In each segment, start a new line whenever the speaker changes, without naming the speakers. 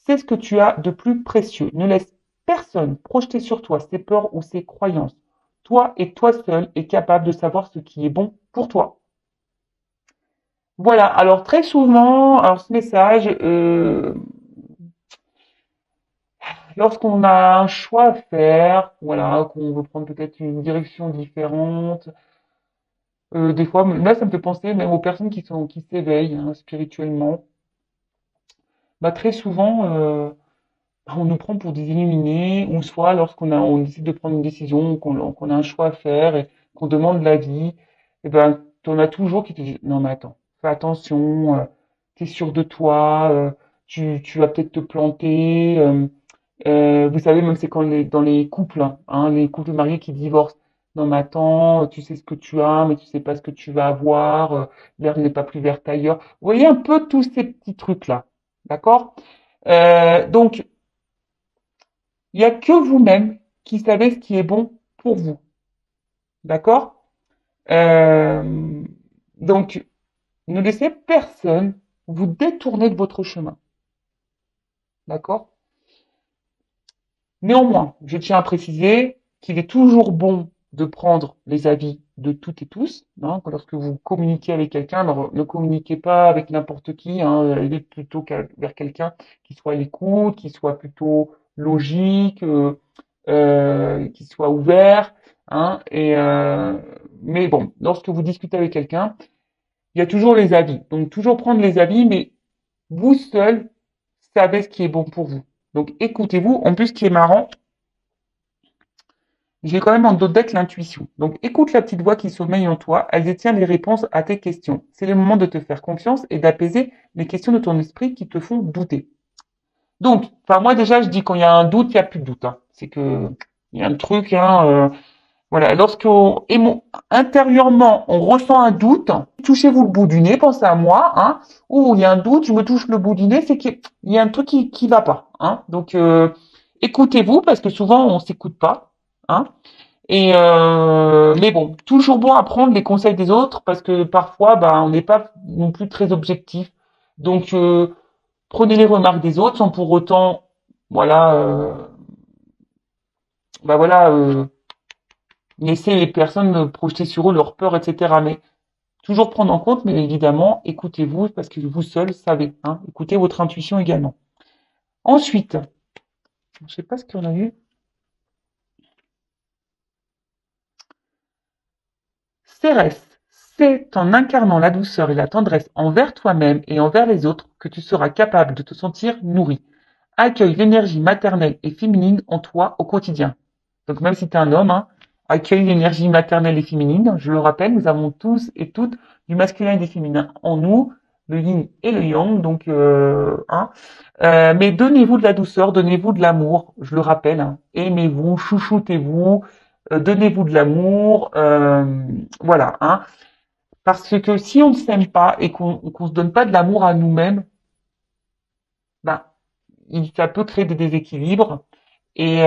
C'est ce que tu as de plus précieux. Ne laisse personne projeter sur toi ses peurs ou ses croyances. Toi et toi seul est capable de savoir ce qui est bon pour toi. Voilà, alors très souvent, alors ce message, lorsqu'on a un choix à faire, voilà, qu'on veut prendre peut-être une direction différente, des fois, là, ça me fait penser même aux personnes qui s'éveillent hein, spirituellement. Bah, très souvent, on nous prend pour des illuminés, ou soit on décide de prendre une décision, qu'on a un choix à faire et qu'on demande l'avis, et ben, t'en as toujours qui te disent, non, mais attends, fais attention, t'es sûr de toi, tu vas peut-être te planter, vous savez, même c'est quand dans les couples, hein, les couples mariés qui divorcent. Non, mais attends, tu sais ce que tu as, mais tu sais pas ce que tu vas avoir, l'herbe n'est pas plus verte ailleurs. Vous voyez un peu tous ces petits trucs-là. D'accord? Donc, il n'y a que vous-même qui savez ce qui est bon pour vous. D'accord? Euh, donc, ne laissez personne vous détourner de votre chemin. D'accord? Néanmoins, je tiens à préciser qu'il est toujours bon de prendre les avis de toutes et tous. Hein, lorsque vous communiquez avec quelqu'un, alors ne communiquez pas avec n'importe qui, hein, allez plutôt vers quelqu'un qui soit à l'écoute, qui soit plutôt logique, qui soit ouvert. Hein, mais bon, lorsque vous discutez avec quelqu'un, il y a toujours les avis. Donc toujours prendre les avis, mais vous seul savez ce qui est bon pour vous. Donc écoutez-vous. En plus, ce qui est marrant, j'ai quand même en dos deck l'intuition. Donc écoute la petite voix qui sommeille en toi, elle détient les réponses à tes questions. C'est le moment de te faire confiance et d'apaiser les questions de ton esprit qui te font douter. Donc, enfin moi déjà je dis quand il y a un doute, il n'y a plus de doute. Hein. C'est que il y a un truc, hein, voilà. Intérieurement on ressent un doute, touchez-vous le bout du nez, pensez à moi, hein. Ou il y a un doute, je me touche le bout du nez, c'est qu'il y a un truc qui va pas. Hein. Donc écoutez-vous parce que souvent on s'écoute pas. Hein. Mais bon, toujours bon à prendre les conseils des autres parce que parfois, bah, on n'est pas non plus très objectif. Donc, prenez les remarques des autres sans pour autant, voilà, bah voilà, laisser les personnes projeter sur eux leurs peurs, etc. Mais toujours prendre en compte, mais évidemment, écoutez-vous parce que vous seul savez. Hein, écoutez votre intuition également. Ensuite, je sais pas ce qu'on a eu. Cérès, c'est en incarnant la douceur et la tendresse envers toi-même et envers les autres que tu seras capable de te sentir nourri. Accueille l'énergie maternelle et féminine en toi au quotidien. Donc même si tu es un homme, hein, accueille l'énergie maternelle et féminine. Je le rappelle, nous avons tous et toutes du masculin et du féminin en nous, le yin et le yang. Donc, mais donnez-vous de la douceur, donnez-vous de l'amour. Je le rappelle, hein, aimez-vous, chouchoutez-vous, donnez-vous de l'amour. Voilà, hein. Parce que si on ne s'aime pas et qu'on se donne pas de l'amour à nous-mêmes, ben, ça peut créer des déséquilibres et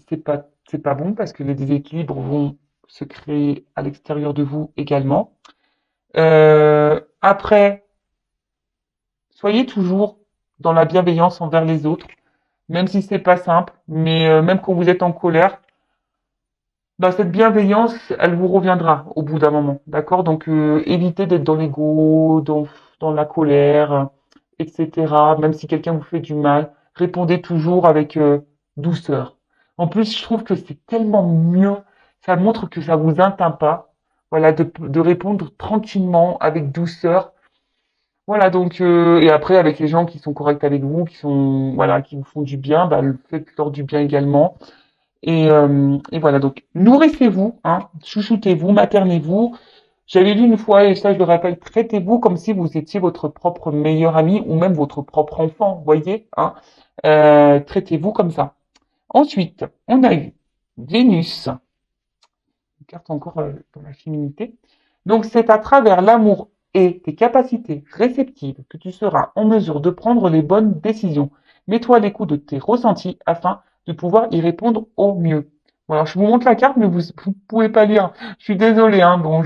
c'est pas bon parce que les déséquilibres vont se créer à l'extérieur de vous également. Après, soyez toujours dans la bienveillance envers les autres, même si c'est pas simple, mais même quand vous êtes en colère, bah, cette bienveillance, elle vous reviendra au bout d'un moment, d'accord? Donc évitez d'être dans l'ego, dans la colère, etc. Même si quelqu'un vous fait du mal, répondez toujours avec douceur. En plus, je trouve que c'est tellement mieux, ça montre que ça vous atteint pas, voilà, de répondre tranquillement, avec douceur. Voilà, donc et après avec les gens qui sont corrects avec vous, qui sont voilà, qui vous font du bien, bah faites-leur du bien également. Et voilà, donc nourrissez-vous, hein, chouchoutez-vous, maternez-vous. J'avais lu une fois, et ça je le rappelle, traitez-vous comme si vous étiez votre propre meilleur ami ou même votre propre enfant, voyez, hein. Traitez-vous comme ça. Ensuite, on a eu Vénus, une carte encore dans la féminité. Donc c'est à travers l'amour et tes capacités réceptives que tu seras en mesure de prendre les bonnes décisions. Mets-toi à l'écoute de tes ressentis afin de pouvoir y répondre au mieux. Voilà, je vous montre la carte, mais vous pouvez pas lire. Je suis désolé, hein. Bon,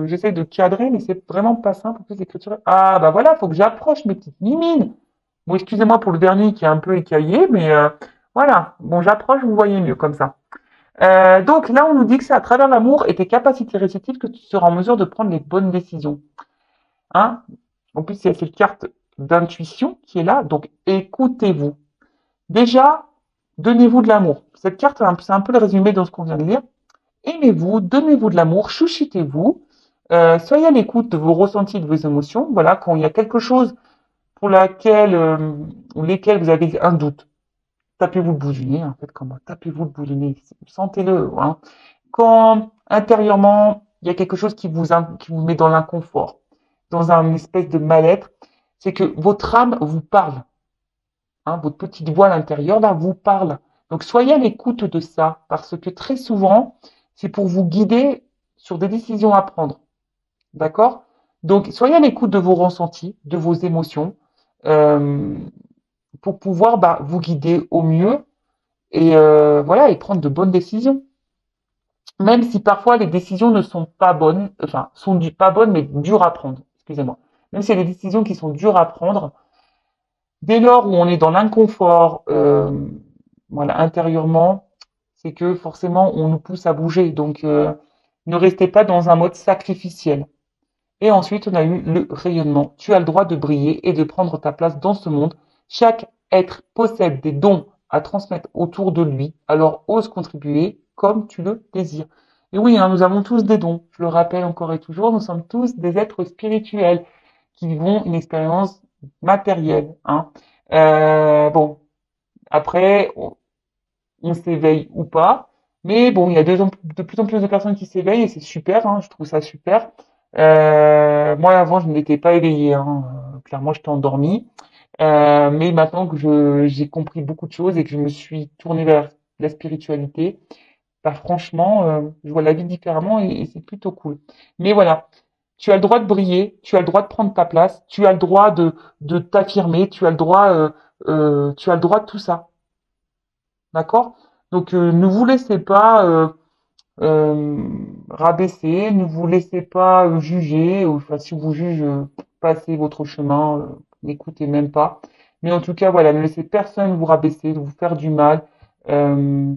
j'essaie de cadrer, mais c'est vraiment pas simple. En plus, l'écriture. Ah, bah voilà, faut que j'approche mes petites mimines. Bon, excusez-moi pour le vernis qui est un peu écaillé, mais voilà. Bon, j'approche, vous voyez mieux comme ça. Donc là, on nous dit que c'est à travers l'amour et tes capacités réceptives que tu seras en mesure de prendre les bonnes décisions. Hein? En plus, il y a cette carte d'intuition qui est là, donc écoutez-vous. Déjà, donnez-vous de l'amour. Cette carte, c'est un peu le résumé de ce qu'on vient de lire. Aimez-vous, donnez-vous de l'amour, chouchitez-vous, soyez à l'écoute de vos ressentis, de vos émotions. Voilà, quand il y a quelque chose pour laquelle ou lesquels vous avez un doute, tapez-vous le bout du nez, en fait, comment tapez-vous le bout du nez, sentez-le. Hein. Quand intérieurement, il y a quelque chose qui vous met dans l'inconfort, dans un espèce de mal-être, c'est que votre âme vous parle. Hein, votre petite voix à l'intérieur, là, vous parle. Donc, soyez à l'écoute de ça, parce que très souvent, c'est pour vous guider sur des décisions à prendre. D'accord? Donc, soyez à l'écoute de vos ressentis, de vos émotions, euh, pour pouvoir vous guider au mieux et voilà et prendre de bonnes décisions. Même si parfois les décisions ne sont pas bonnes, enfin sont pas bonnes mais dures à prendre. Excusez-moi. Même si il y a des décisions qui sont dures à prendre, dès lors où on est dans l'inconfort, voilà intérieurement, c'est que forcément on nous pousse à bouger. Donc ne restez pas dans un mode sacrificiel. Et ensuite, on a eu le rayonnement. Tu as le droit de briller et de prendre ta place dans ce monde. Chaque être possède des dons à transmettre autour de lui. Alors ose contribuer comme tu le désires. Et oui, hein, nous avons tous des dons. Je le rappelle encore et toujours, nous sommes tous des êtres spirituels qui vivons une expérience matérielle. Hein. Bon, après, on s'éveille ou pas. Mais bon, il y a de plus en plus de personnes qui s'éveillent et c'est super, hein, je trouve ça super. Moi, avant, je n'étais pas éveillée, hein. Clairement, j'étais endormie. Mais maintenant que j'ai compris beaucoup de choses et que je me suis tournée vers la spiritualité, bah, franchement, je vois la vie différemment et c'est plutôt cool. Mais voilà, tu as le droit de briller, tu as le droit de prendre ta place, tu as le droit de t'affirmer, tu as le droit de tout ça. D'accord? Donc, ne vous laissez pas rabaisser, ne vous laissez pas juger, ou enfin, si on vous juge, passez votre chemin, n'écoutez même pas. Mais en tout cas, voilà, ne laissez personne vous rabaisser, vous faire du mal, euh,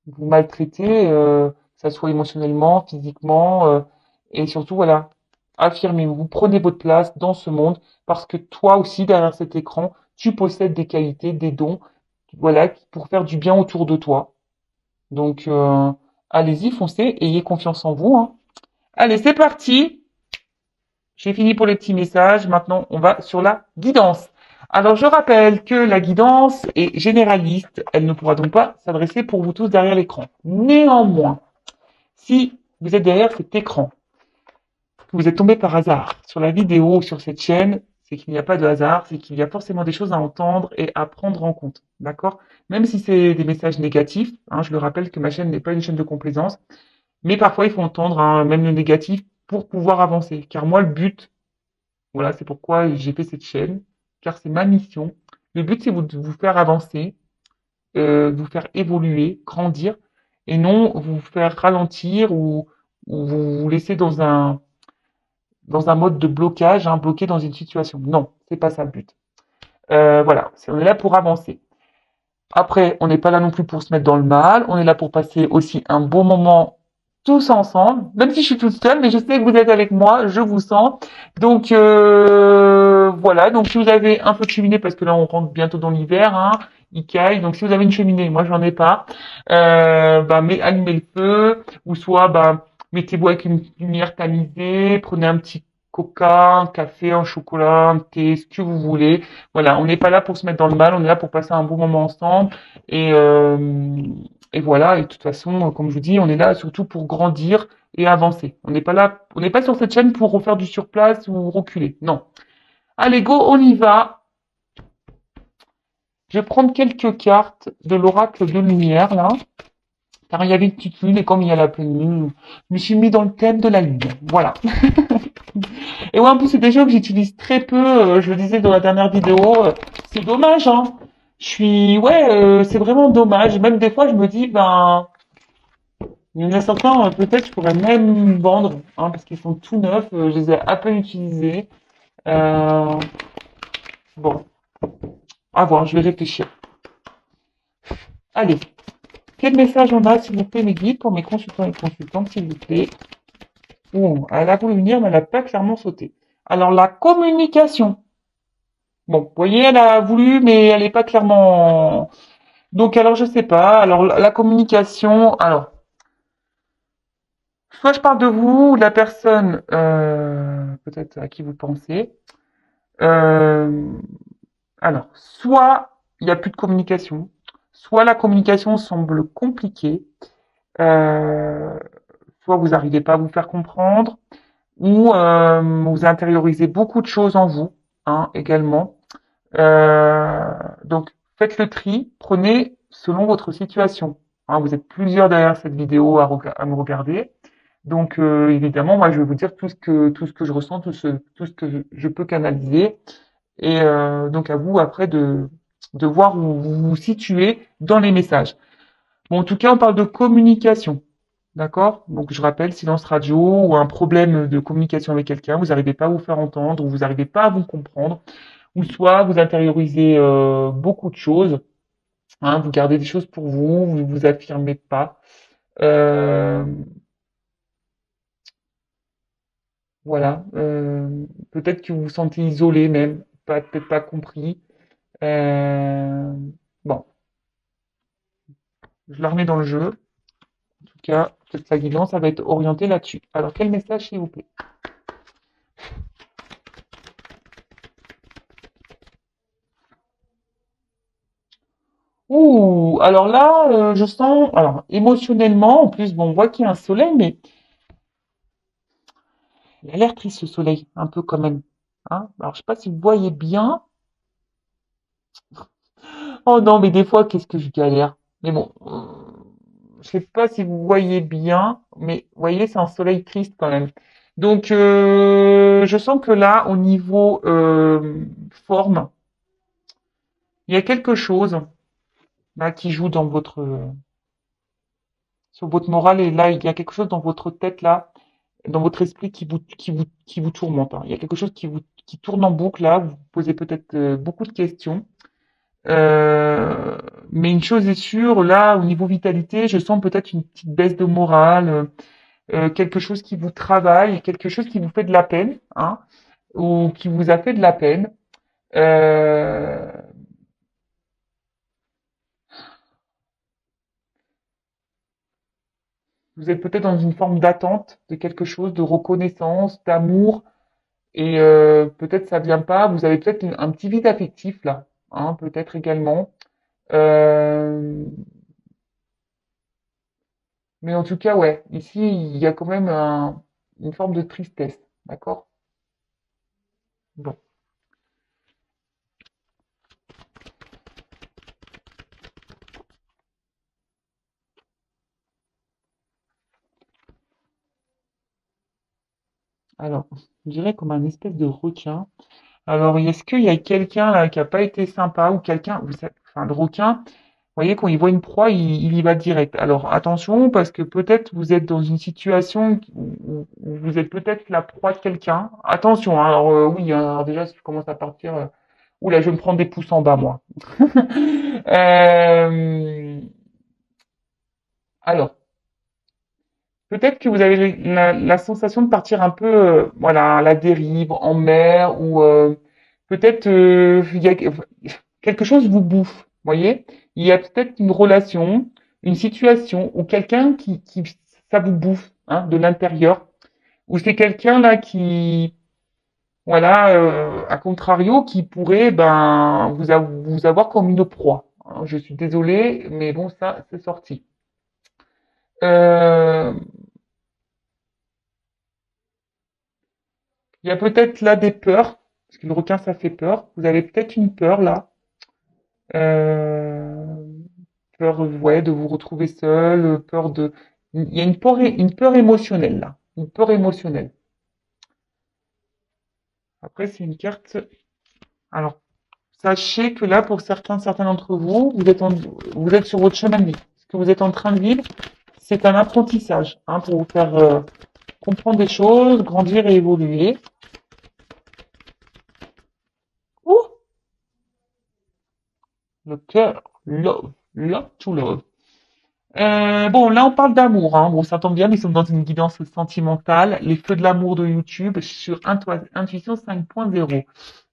vous maltraiter, que ça soit émotionnellement, physiquement, et surtout, voilà, affirmez-vous, vous prenez votre place dans ce monde, parce que toi aussi, derrière cet écran, tu possèdes des qualités, des dons, voilà, pour faire du bien autour de toi. Donc, allez-y, foncez, ayez confiance en vous. Hein. Allez, c'est parti. J'ai fini pour les petits messages. Maintenant, on va sur la guidance. Alors, je rappelle que la guidance est généraliste. Elle ne pourra donc pas s'adresser pour vous tous derrière l'écran. Néanmoins, si vous êtes derrière cet écran, que vous êtes tombé par hasard sur la vidéo ou sur cette chaîne, c'est qu'il n'y a pas de hasard, c'est qu'il y a forcément des choses à entendre et à prendre en compte. D'accord? Même si c'est des messages négatifs, hein, je le rappelle que ma chaîne n'est pas une chaîne de complaisance, mais parfois il faut entendre hein, même le négatif pour pouvoir avancer. Car moi, le but, voilà, c'est pourquoi j'ai fait cette chaîne, car c'est ma mission. Le but, c'est de vous faire avancer, vous faire évoluer, grandir, et non vous faire ralentir ou vous laisser dans un mode de blocage, hein, bloqué dans une situation. Non, c'est pas ça le but. Voilà, on est là pour avancer. Après, on n'est pas là non plus pour se mettre dans le mal, on est là pour passer aussi un bon moment tous ensemble, même si je suis toute seule, mais je sais que vous êtes avec moi, je vous sens. Donc voilà, donc si vous avez un peu de cheminée, parce que là on rentre bientôt dans l'hiver, hein, il caille, donc si vous avez une cheminée, moi j'en ai pas, mais allumez le feu, ou soit mettez-vous avec une lumière tamisée, prenez un petit coca, un café, un chocolat, un thé, ce que vous voulez. Voilà, on n'est pas là pour se mettre dans le mal, on est là pour passer un bon moment ensemble. Et, euh, et voilà, et de toute façon, comme je vous dis, on est là surtout pour grandir et avancer. On n'est pas là, on n'est pas sur cette chaîne pour refaire du surplace ou reculer. Non. Allez, go, on y va. Je vais prendre quelques cartes de l'oracle de lumière, là. Car il y avait une petite lune, et comme il y a la pleine lune, je me suis mis dans le thème de la lune. Voilà. Et ouais, en plus, c'est des jeux que j'utilise très peu. Je le disais dans la dernière vidéo. C'est dommage, hein. C'est vraiment dommage. Même des fois, je me dis, il y en a certains, peut-être, je pourrais même vendre, hein, parce qu'ils sont tout neufs. Je les ai à peine utilisés. Euh, Bon, à voir, je vais réfléchir. Allez, quel message on a, s'il vous plaît, mes guides, pour mes consultants et consultantes, s'il vous plaît? Oh, elle a voulu venir, mais elle n'a pas clairement sauté. Alors, la communication. Bon, vous voyez, elle a voulu, mais elle n'est pas clairement... Donc, alors, je sais pas. Alors, la communication... Alors, soit je parle de vous, ou de la personne, peut-être à qui vous pensez. Euh, alors, soit il n'y a plus de communication, soit la communication semble compliquée, euh, soit vous n'arrivez pas à vous faire comprendre, ou vous intériorisez beaucoup de choses en vous, hein, également. Euh, donc, faites le tri, prenez selon votre situation. Hein, vous êtes plusieurs derrière cette vidéo à me regarder. Donc, évidemment, moi, je vais vous dire tout ce que je ressens, tout ce que je peux canaliser. Et donc, à vous, après, de voir où vous vous situez dans les messages. Bon, en tout cas, on parle de communication. D'accord? Donc, je rappelle, silence radio ou un problème de communication avec quelqu'un, vous n'arrivez pas à vous faire entendre, ou vous n'arrivez pas à vous comprendre, ou soit vous intériorisez beaucoup de choses, hein, vous gardez des choses pour vous, vous vous affirmez pas. Euh, voilà. Peut-être que vous vous sentez isolé même, peut-être pas compris. Euh, bon, je la remets dans le jeu. En tout cas, peut-être la guidance, ça va être orienté là-dessus. Alors, quel message, s'il vous plaît? Ouh, alors là, je sens, alors émotionnellement, en plus, bon, on voit qu'il y a un soleil, mais il a l'air triste ce soleil, un peu quand même. Hein, alors, je sais pas si vous voyez bien. Oh non, mais des fois, qu'est-ce que je galère. Mais bon, je sais pas si vous voyez bien, mais vous voyez, c'est un soleil triste quand même. Donc, je sens que là, au niveau forme, il y a quelque chose là qui joue dans sur votre morale, et là, il y a quelque chose dans votre tête là, dans votre esprit qui vous tourmente. Hein. Il y a quelque chose qui tourne en boucle là. Vous vous posez peut-être beaucoup de questions. Euh, mais une chose est sûre, là, au niveau vitalité, je sens peut-être une petite baisse de morale, quelque chose qui vous travaille, quelque chose qui vous fait de la peine, hein, ou qui vous a fait de la peine. Euh, vous êtes peut-être dans une forme d'attente de quelque chose, de reconnaissance, d'amour, et peut-être ça vient pas. Vous avez peut-être un petit vide affectif là, hein, peut-être également. Euh, mais en tout cas, ouais, ici, il y a quand même une forme de tristesse, d'accord? Bon, alors, je dirais comme un espèce de requin. Alors, est-ce qu'il y a quelqu'un là qui a pas été sympa, ou quelqu'un, enfin, le requin, vous voyez, quand il voit une proie, il y va direct. Alors, attention, parce que peut-être vous êtes dans une situation où vous êtes peut-être la proie de quelqu'un. Attention, hein, alors oui, hein, alors déjà, si je commence à partir, oula, je vais me prendre des pouces en bas, moi. Euh, alors, peut-être que vous avez la sensation de partir un peu, voilà, à la dérive, en mer, ou peut-être il y a quelque chose vous bouffe, vous voyez? Il y a peut-être une relation, une situation, ou quelqu'un qui ça vous bouffe, hein, de l'intérieur, ou c'est quelqu'un là qui, voilà, à contrario, qui pourrait ben vous avoir comme une proie. Hein. Je suis désolé, mais bon, ça c'est sorti. Euh, Il y a peut-être là des peurs, parce que le requin, ça fait peur. Vous avez peut-être une peur là. Euh, peur, ouais, de vous retrouver seul, peur de... Il y a une peur émotionnelle là. Une peur émotionnelle. Après, c'est une carte... Alors, sachez que là, pour certains d'entre vous, vous êtes sur votre chemin de vie. Ce que vous êtes en train de vivre, c'est un apprentissage, hein, pour vous faire comprendre des choses, grandir et évoluer. Ouh! Le cœur. Love. Love to love. Bon, là, on parle d'amour, hein. Bon, ça tombe bien, nous sommes dans une guidance sentimentale. Les feux de l'amour de YouTube sur Intuition 5.0.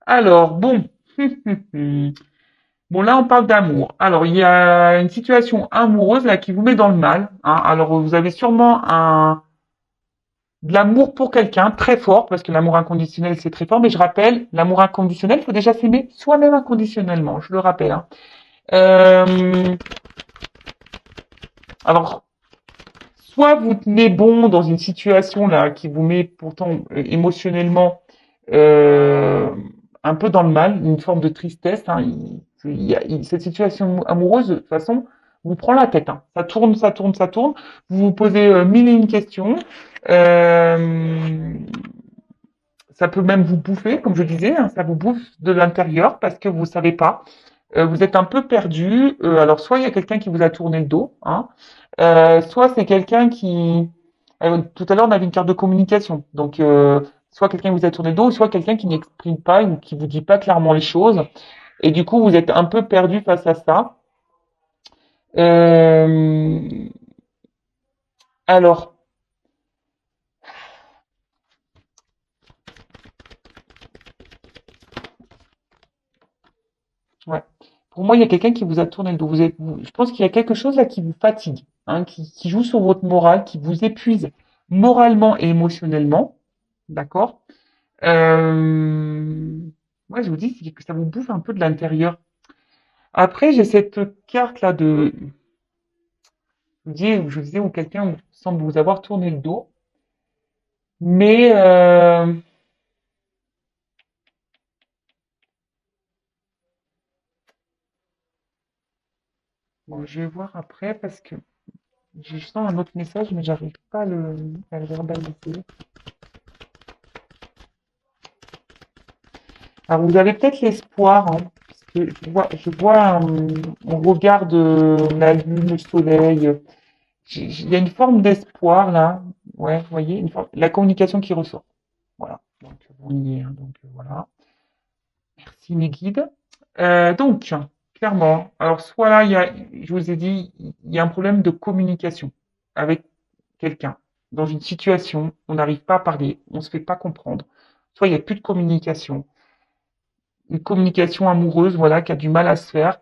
Alors, bon. Bon, là, on parle d'amour. Alors, il y a une situation amoureuse, là, qui vous met dans le mal, hein. Alors, vous avez sûrement de l'amour pour quelqu'un très fort, parce que l'amour inconditionnel, c'est très fort. Mais je rappelle, l'amour inconditionnel, il faut déjà s'aimer soi-même inconditionnellement. Je le rappelle, hein. Euh, alors, soit vous tenez bon dans une situation là qui vous met pourtant émotionnellement euh, un peu dans le mal, une forme de tristesse. Hein. Cette situation amoureuse, de toute façon, vous prend la tête. Hein. Ça tourne, ça tourne, ça tourne. Vous vous posez mille et une questions. Euh, Ça peut même vous bouffer, comme je disais. Hein, ça vous bouffe de l'intérieur parce que vous savez pas. Vous êtes un peu perdu. Alors, soit il y a quelqu'un qui vous a tourné le dos, hein, soit c'est quelqu'un qui... tout à l'heure, on avait une carte de communication. Donc, soit quelqu'un qui vous a tourné le dos, soit quelqu'un qui n'exprime pas ou qui vous dit pas clairement les choses. Et du coup, vous êtes un peu perdu face à ça. Euh, alors, ouais. Pour moi, il y a quelqu'un qui vous a tourné le dos. Je pense qu'il y a quelque chose là qui vous fatigue, hein, qui joue sur votre morale, qui vous épuise moralement et émotionnellement. D'accord? Euh, ouais, je vous dis, c'est que ça vous bouffe un peu de l'intérieur. Après, j'ai cette carte-là je vous disais, où quelqu'un semble vous avoir tourné le dos. Mais, bon, je vais voir après parce que je sens un autre message, mais j'arrive pas à le verbaliser. Alors, vous avez peut-être l'espoir, hein, parce que je vois, on regarde la lune, le soleil. Il y a une forme d'espoir là. Ouais, vous voyez, la communication qui ressort. Voilà. Donc, on y est, hein, donc, voilà. Merci mes guides. Donc, clairement, alors soit là, je vous ai dit, il y a un problème de communication avec quelqu'un. Dans une situation, on n'arrive pas à parler, on ne se fait pas comprendre. Soit il n'y a plus de communication, une communication amoureuse, voilà, qui a du mal à se faire.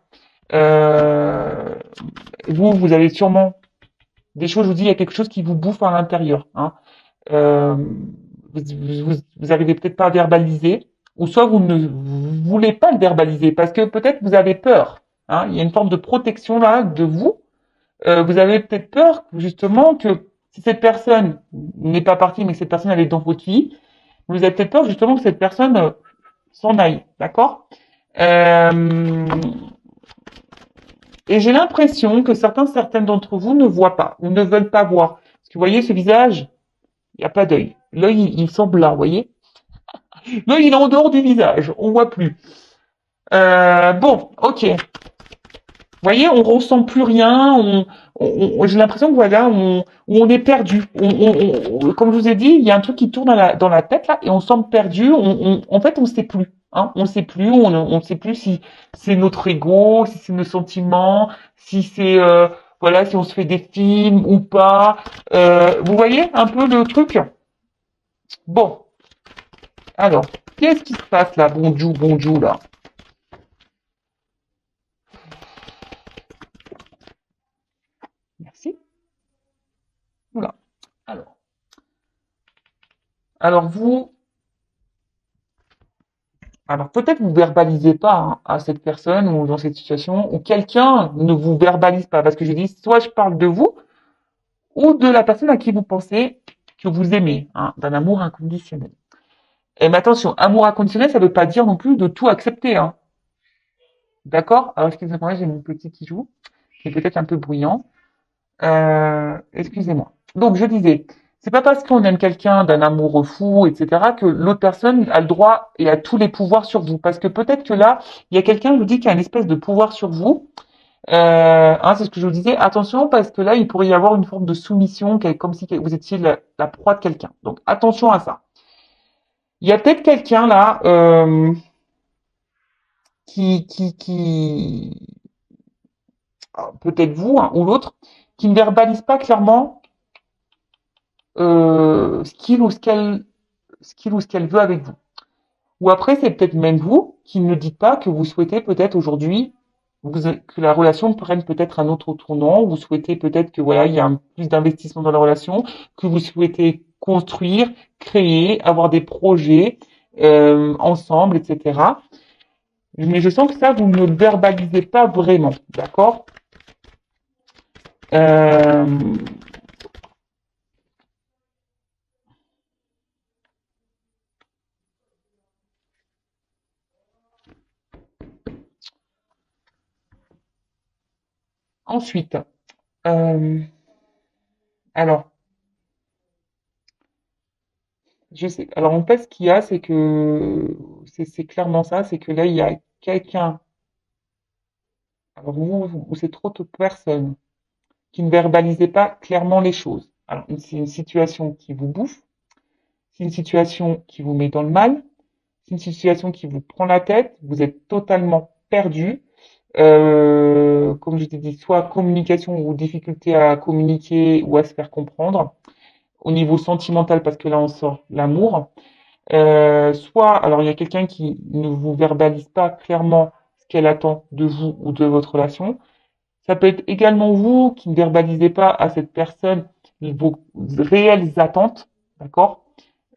Euh, vous avez sûrement des choses, je vous dis, il y a quelque chose qui vous bouffe à l'intérieur. Hein. Euh, vous arrivez peut-être pas à verbaliser, ou soit vous ne voulez pas le verbaliser parce que peut-être vous avez peur. Hein. Il y a une forme de protection là de vous. Vous avez peut-être peur justement que si cette personne n'est pas partie, mais que cette personne elle est dans votre vie, vous avez peut-être peur justement que cette personne s'en aille, d'accord? euh, et j'ai l'impression que certaines d'entre vous ne voient pas ou ne veulent pas voir. Parce que vous voyez ce visage, il n'y a pas d'œil. L'œil, il semble là, vous voyez? L'œil, il est en dehors du visage, on voit plus. Bon, ok. Vous voyez, on ressent plus rien. J'ai l'impression que voilà, on est perdu. Comme je vous ai dit, il y a un truc qui tourne dans la tête là, et on semble perdu. En fait, on ne sait plus. Hein, on ne sait plus. On ne sait plus si c'est notre ego, si c'est nos sentiments, si c'est voilà, si on se fait des films ou pas. Vous voyez un peu le truc. Bon, alors, qu'est-ce qui se passe là, bonjour, bonjour là? Merci. Voilà. Alors, alors vous, alors peut-être vous verbalisez pas hein, à cette personne ou dans cette situation, ou quelqu'un ne vous verbalise pas, parce que je dis, soit je parle de vous, ou de la personne à qui vous pensez que vous aimez, hein, d'un amour inconditionnel. Et mais attention, amour inconditionnel, ça ne veut pas dire non plus de tout accepter, hein. D'accord? Alors excusez-moi, j'ai mon petit qui joue, qui est peut-être un peu bruyant. Excusez-moi. Donc, je disais, c'est pas parce qu'on aime quelqu'un d'un amour fou, etc., que l'autre personne a le droit et a tous les pouvoirs sur vous. Parce que peut-être que là, il y a quelqu'un, je vous dis, qui a une espèce de pouvoir sur vous. Hein, c'est ce que je vous disais. Attention, parce que là, il pourrait y avoir une forme de soumission, comme si vous étiez la proie de quelqu'un. Donc, attention à ça. Il y a peut-être quelqu'un là qui peut-être vous hein, ou l'autre, qui ne verbalise pas clairement ce qu'il ou ce qu'elle veut avec vous. Ou après, c'est peut-être même vous qui ne dites pas que vous souhaitez peut-être aujourd'hui que la relation prenne peut-être un autre tournant. Vous souhaitez peut-être que voilà, il y a plus d'investissement dans la relation, que vous souhaitez construire, créer, avoir des projets ensemble, etc. Mais je sens que ça, vous ne le verbalisez pas vraiment, d'accord. euh, Ensuite, euh, alors, je sais. Alors en fait, ce qu'il y a, c'est que c'est clairement ça, c'est que là, il y a quelqu'un. Alors vous c'est trop de personnes qui ne verbalisez pas clairement les choses. Alors c'est une situation qui vous bouffe, c'est une situation qui vous met dans le mal, c'est une situation qui vous prend la tête, vous êtes totalement perdu. Comme je t'ai dit, soit communication ou difficulté à communiquer ou à se faire comprendre. Au niveau sentimental, parce que là on sort l'amour. Soit, alors il y a quelqu'un qui ne vous verbalise pas clairement ce qu'elle attend de vous ou de votre relation. Ça peut être également vous qui ne verbalisez pas à cette personne vos réelles attentes, d'accord?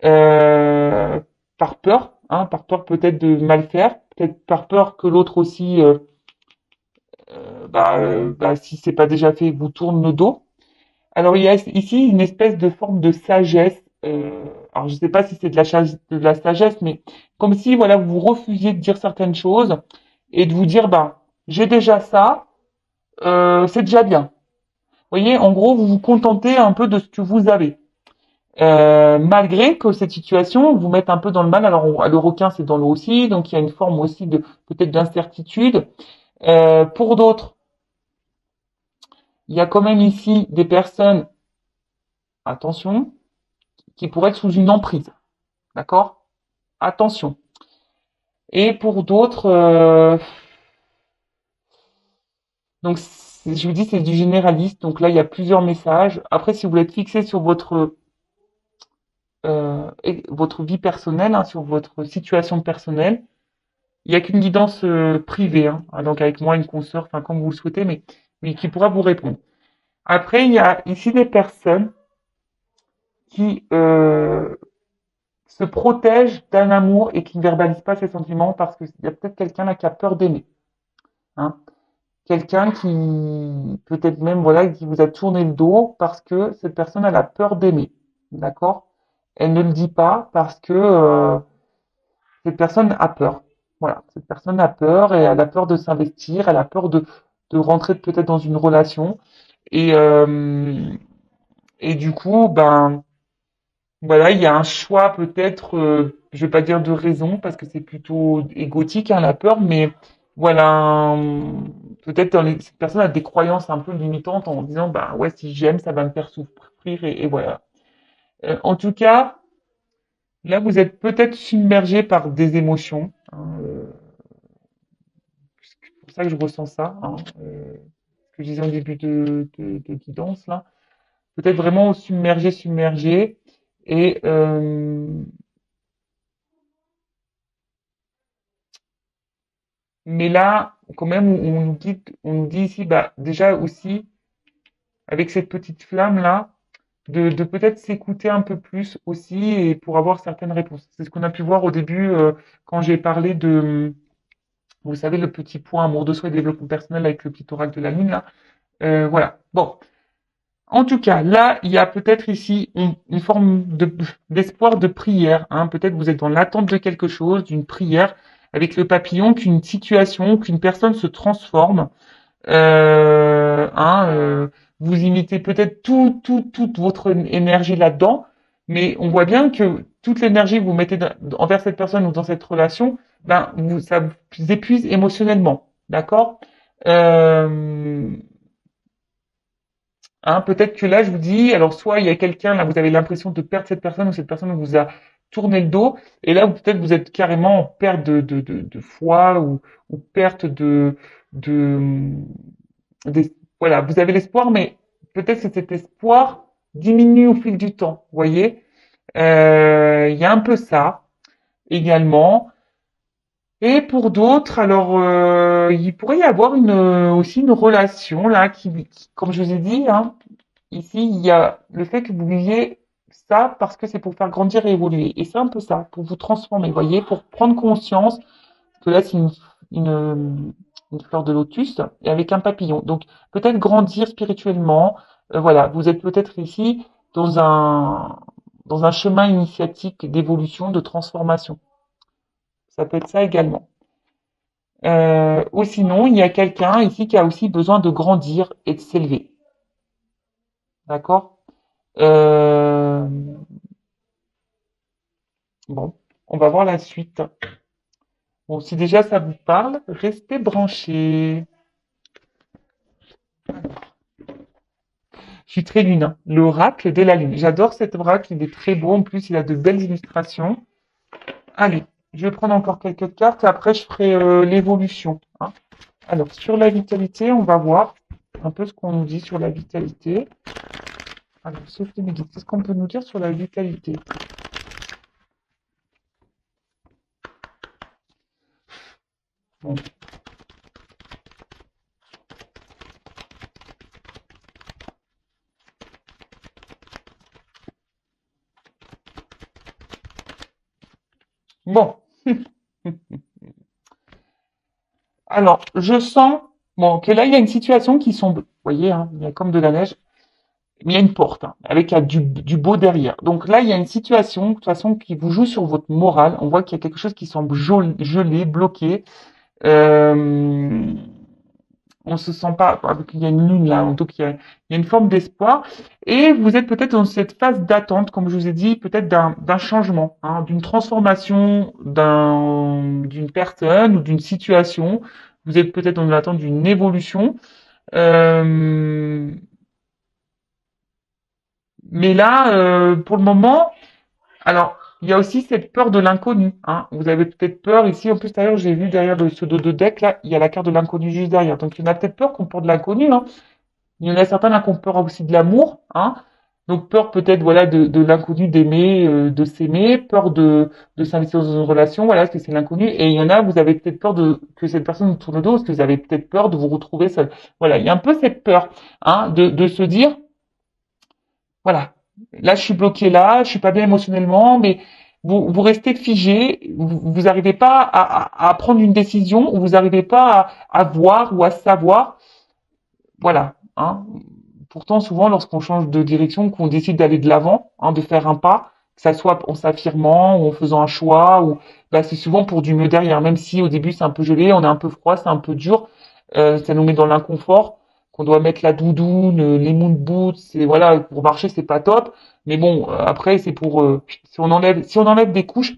Euh, Par peur, hein, par peur peut-être de mal faire, peut-être par peur que l'autre aussi, si c'est pas déjà fait, vous tourne le dos. Alors il y a ici une espèce de forme de sagesse. Alors je sais pas si c'est de la sagesse, mais comme si voilà vous refusiez de dire certaines choses et de vous dire bah j'ai déjà ça, c'est déjà bien. Vous voyez, en gros, vous vous contentez un peu de ce que vous avez. Malgré que cette situation vous mette un peu dans le mal. Alors, le requin, c'est dans l'eau aussi, donc il y a une forme aussi de peut-être d'incertitude. Pour d'autres, il y a quand même ici des personnes, attention, qui pourraient être sous une emprise. D'accord? Attention. Et pour d'autres, donc je vous dis, c'est du généraliste. Donc là, il y a plusieurs messages. Après, si vous voulez être fixé sur votre vie personnelle, hein, sur votre situation personnelle, il n'y a qu'une guidance privée, hein, donc avec moi, une consoeur, enfin comme vous le souhaitez, mais qui pourra vous répondre. Après, il y a ici des personnes qui se protègent d'un amour et qui ne verbalisent pas ses sentiments parce qu'il y a peut-être quelqu'un là qui a peur d'aimer. Hein. Quelqu'un qui peut-être même voilà qui vous a tourné le dos parce que cette personne elle a peur d'aimer. D'accord? Elle ne le dit pas parce que cette personne a peur. Voilà, cette personne a peur et elle a peur de s'investir, elle a peur de rentrer peut-être dans une relation. Et, euh, et du coup, ben voilà, il y a un choix peut-être, je vais pas dire de raison parce que c'est plutôt égotique hein, la peur, mais voilà, peut-être cette personne a des croyances un peu limitantes en disant bah ouais si j'aime ça va me faire souffrir et voilà. En tout cas, là vous êtes peut-être submergé par des émotions. Hein, c'est pour ça que je ressens ça, hein, ce que je disais en début de guidance là. Peut-être vraiment submergé, submergé. Et mais là, quand même, on nous dit ici, bah déjà aussi avec cette petite flamme là, de peut-être s'écouter un peu plus aussi et pour avoir certaines réponses. C'est ce qu'on a pu voir au début quand j'ai parlé de, vous savez, le petit point amour de soi et développement personnel avec le petit oracle de la lune là. Voilà. Bon, en tout cas, là, il y a peut-être ici une forme d'espoir de prière. Hein. Peut-être vous êtes dans l'attente de quelque chose, d'une prière, avec le papillon, qu'une situation, qu'une personne se transforme. Hein, vous imitez peut-être toute votre énergie là-dedans, mais on voit bien que toute l'énergie que vous mettez envers cette personne ou dans cette relation, ben, ça vous épuise émotionnellement. D'accord. euh, Hein, peut-être que là, je vous dis, alors soit il y a quelqu'un, là, vous avez l'impression de perdre cette personne ou cette personne vous a tourné le dos, et là, peut-être vous êtes carrément en perte de foi ou perte de, voilà, vous avez l'espoir, mais peut-être que cet espoir diminue au fil du temps, vous voyez. Il y a un peu ça également. Et pour d'autres, alors il pourrait y avoir aussi une relation là comme je vous ai dit, hein, ici il y a le fait que vous viviez ça parce que c'est pour faire grandir et évoluer. Et c'est un peu ça, pour vous transformer, vous voyez, pour prendre conscience que là c'est une fleur de lotus et avec un papillon. Donc peut-être grandir spirituellement. Voilà, vous êtes peut-être ici dans un chemin initiatique d'évolution, de transformation. Ça peut être ça également. Ou sinon, il y a quelqu'un ici qui a aussi besoin de grandir et de s'élever. D'accord? Euh, bon, on va voir la suite. Bon, si déjà ça vous parle, restez branchés. Je suis très lune, hein. L'oracle de la lune. J'adore cet oracle, il est très beau. En plus, il a de belles illustrations. Allez, je vais prendre encore quelques cartes et après je ferai l'évolution, hein. Alors, sur la vitalité, on va voir un peu ce qu'on nous dit sur la vitalité. Alors, Sophie Megui, qu'est-ce qu'on peut nous dire sur la vitalité? Bon. Bon. Alors, je sens, bon, que là, il y a une situation qui semble, vous voyez, hein, il y a comme de la neige, mais il y a une porte, hein, avec du beau derrière. Donc là, il y a une situation, de toute façon, qui vous joue sur votre morale. On voit qu'il y a quelque chose qui semble gelé, bloqué. Euh, on se sent pas, il y a une lune là, donc il y a une forme d'espoir. Et vous êtes peut-être dans cette phase d'attente, comme je vous ai dit, peut-être d'un changement, hein, d'une transformation d'une personne ou d'une situation. Vous êtes peut-être dans l'attente d'une évolution. Euh, mais là, pour le moment, alors, il y a aussi cette peur de l'inconnu, hein. Vous avez peut-être peur ici. En plus, d'ailleurs, j'ai vu derrière ce dos de deck, là, il y a la carte de l'inconnu juste derrière. Donc, il y en a peut-être peur qu'on porte de l'inconnu, hein. Il y en a certains là qui ont peur aussi de l'amour, hein. Donc, peur peut-être, voilà, de l'inconnu, d'aimer, de s'aimer, peur de s'investir dans une relation, voilà, parce que c'est l'inconnu. Et il y en a, vous avez peut-être peur que cette personne vous tourne le dos, parce que vous avez peut-être peur de vous retrouver seul. Voilà, il y a un peu cette peur, hein, de se dire, voilà. Là, je suis bloqué là, je suis pas bien émotionnellement, mais vous restez figé, vous n'arrivez pas à prendre une décision, ou vous n'arrivez pas à voir ou à savoir. Voilà, hein. Pourtant, souvent, lorsqu'on change de direction, qu'on décide d'aller de l'avant, hein, de faire un pas, que ça soit en s'affirmant ou en faisant un choix, ou bah, c'est souvent pour du mieux derrière. Même si au début c'est un peu gelé, on est un peu froid, c'est un peu dur, ça nous met dans l'inconfort, qu'on doit mettre la doudoune, les moon boots, et voilà, pour marcher c'est pas top. Mais bon, après c'est pour si on enlève des couches,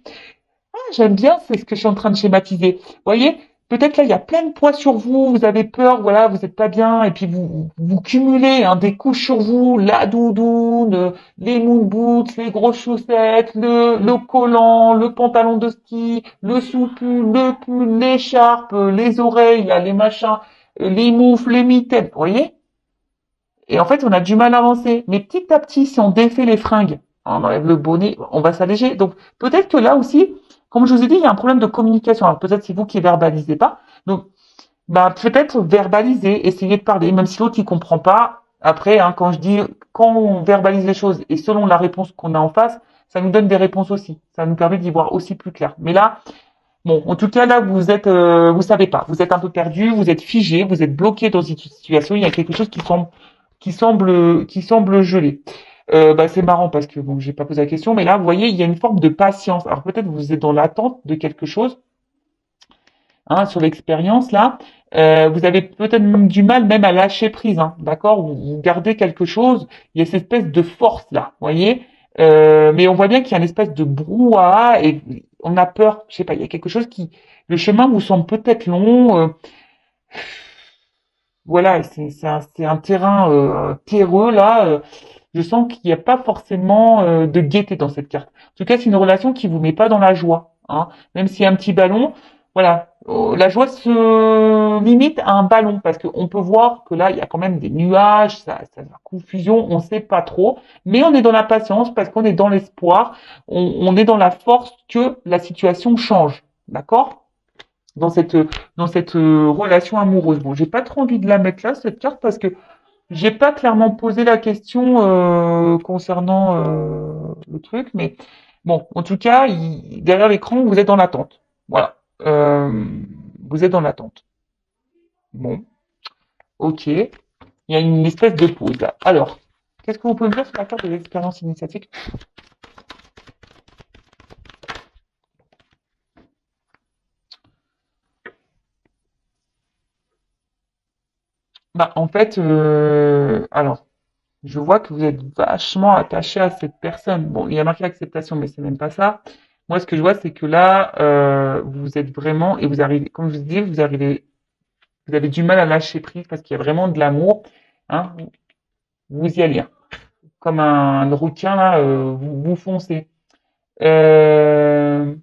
j'aime bien, c'est ce que je suis en train de schématiser. Vous voyez, peut-être là, il y a plein de poids sur vous, vous avez peur, voilà, vous n'êtes pas bien, et puis vous cumulez hein, des couches sur vous, la doudoune, les moon boots, les grosses chaussettes, le collant, le pantalon de ski, le sous-pull, le pull, l'écharpe, les oreilles, là, les machins, les moufles, les mitaines, vous voyez? Et en fait, on a du mal à avancer. Mais petit à petit, si on défait les fringues, on enlève le bonnet, on va s'alléger. Donc peut-être que là aussi, comme je vous ai dit, il y a un problème de communication. Alors peut-être c'est vous qui verbalisez pas. Donc bah, peut-être verbaliser, essayer de parler, même si l'autre il comprend pas. Après, hein, quand on verbalise les choses et selon la réponse qu'on a en face, ça nous donne des réponses aussi. Ça nous permet d'y voir aussi plus clair. Mais là, bon, en tout cas là, vous savez pas, vous êtes un peu perdu, vous êtes figé, vous êtes bloqué dans une situation. Il y a quelque chose qui semble gelé. Bah, c'est marrant parce que bon, j'ai pas posé la question, mais là, vous voyez, il y a une forme de patience. Alors peut-être vous êtes dans l'attente de quelque chose, hein, sur l'expérience là. Vous avez peut-être même du mal même à lâcher prise, hein, d'accord? Vous gardez quelque chose. Il y a cette espèce de force là, vous voyez. Mais on voit bien qu'il y a une espèce de brouhaha et on a peur. Je sais pas, il y a quelque chose le chemin vous semble peut-être long. Voilà, c'est un terrain terreux là. Je sens qu'il n'y a pas forcément de gaieté dans cette carte. En tout cas, c'est une relation qui vous met pas dans la joie, hein. Même s'il y a un petit ballon, voilà, La joie se limite à un ballon parce qu'on peut voir que là, il y a quand même des nuages, la confusion, on ne sait pas trop, mais on est dans la patience parce qu'on est dans l'espoir, on est dans la force que la situation change, d'accord? Dans cette dans cette relation amoureuse. Bon, j'ai pas trop envie de la mettre là cette carte parce que j'ai pas clairement posé la question concernant le truc, mais bon, en tout cas, derrière l'écran, vous êtes dans l'attente. Voilà. Vous êtes dans l'attente. Bon, ok. Il y a une espèce de pause là. Alors, qu'est-ce que vous pouvez me dire sur la carte de l'expérience initiatique? Bah, en fait, alors, je vois que vous êtes vachement attaché à cette personne. Bon, il y a marqué acceptation, mais c'est même pas ça. Moi, ce que je vois, c'est que là, vous êtes vraiment, et vous arrivez, comme je vous dis, vous avez du mal à lâcher prise parce qu'il y a vraiment de l'amour. Hein, vous y allez, hein. Comme un requin, là, vous foncez. Euh,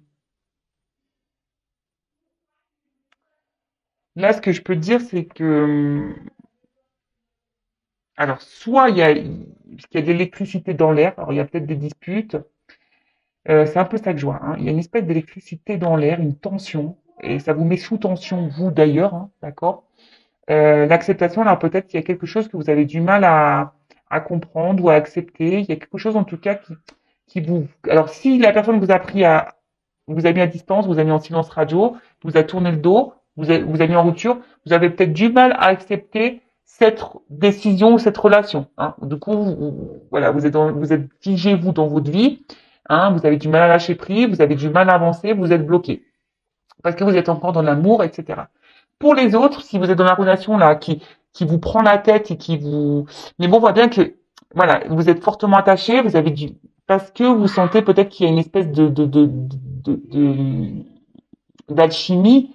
Là, ce que je peux te dire, c'est que, alors, soit parce qu'il y a de l'électricité dans l'air, alors il y a peut-être des disputes, c'est un peu ça que je vois, hein. Il y a une espèce d'électricité dans l'air, une tension, et ça vous met sous tension, vous d'ailleurs, hein, d'accord? L'acceptation, alors peut-être qu'il y a quelque chose que vous avez du mal à comprendre ou à accepter. Il y a quelque chose en tout cas qui vous... Alors si la personne vous a mis à distance, vous a mis en silence radio, vous a tourné le dos, vous a mis en rupture, vous avez peut-être du mal à accepter cette décision ou cette relation. Hein. Du coup, voilà, vous êtes figé vous dans votre vie. Hein, vous avez du mal à lâcher prise, vous avez du mal à avancer, vous êtes bloqué parce que vous êtes encore dans l'amour, etc. Pour les autres, si vous êtes dans la relation là qui vous prend la tête et qui vous, mais bon, on voit bien que voilà, vous êtes fortement attaché, vous avez du parce que vous sentez peut-être qu'il y a une espèce d'alchimie,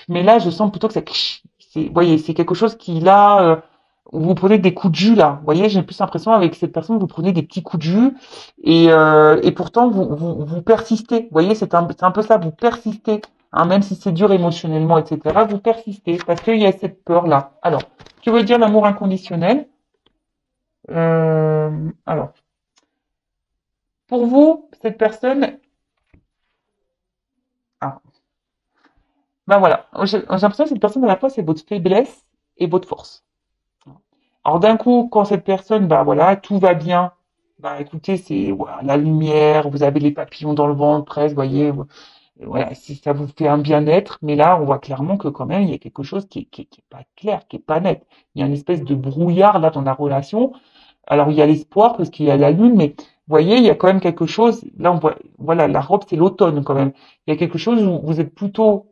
mais là, je sens plutôt que vous voyez, c'est quelque chose qui là, vous prenez des coups de jus là. Vous voyez, j'ai plus l'impression avec cette personne, vous prenez des petits coups de jus et pourtant vous persistez. Vous voyez, c'est un peu ça, vous persistez. Hein, même si c'est dur émotionnellement, etc., vous persistez parce qu'il y a cette peur là. Alors, que veut dire l'amour inconditionnel? Alors, pour vous, cette personne, ah, ben voilà, j'ai l'impression que cette personne à la fois c'est votre faiblesse et votre force. Alors d'un coup, quand cette personne, bah voilà, tout va bien, bah écoutez, c'est voilà, la lumière, vous avez les papillons dans le ventre presque, voyez, voilà, si ça vous fait un bien-être, mais là, on voit clairement que quand même, il y a quelque chose qui est pas clair, qui est pas net. Il y a une espèce de brouillard là dans la relation. Alors il y a l'espoir parce qu'il y a la lune, mais vous voyez, il y a quand même quelque chose. Là, on voit, voilà, la robe c'est l'automne quand même. Il y a quelque chose où vous êtes plutôt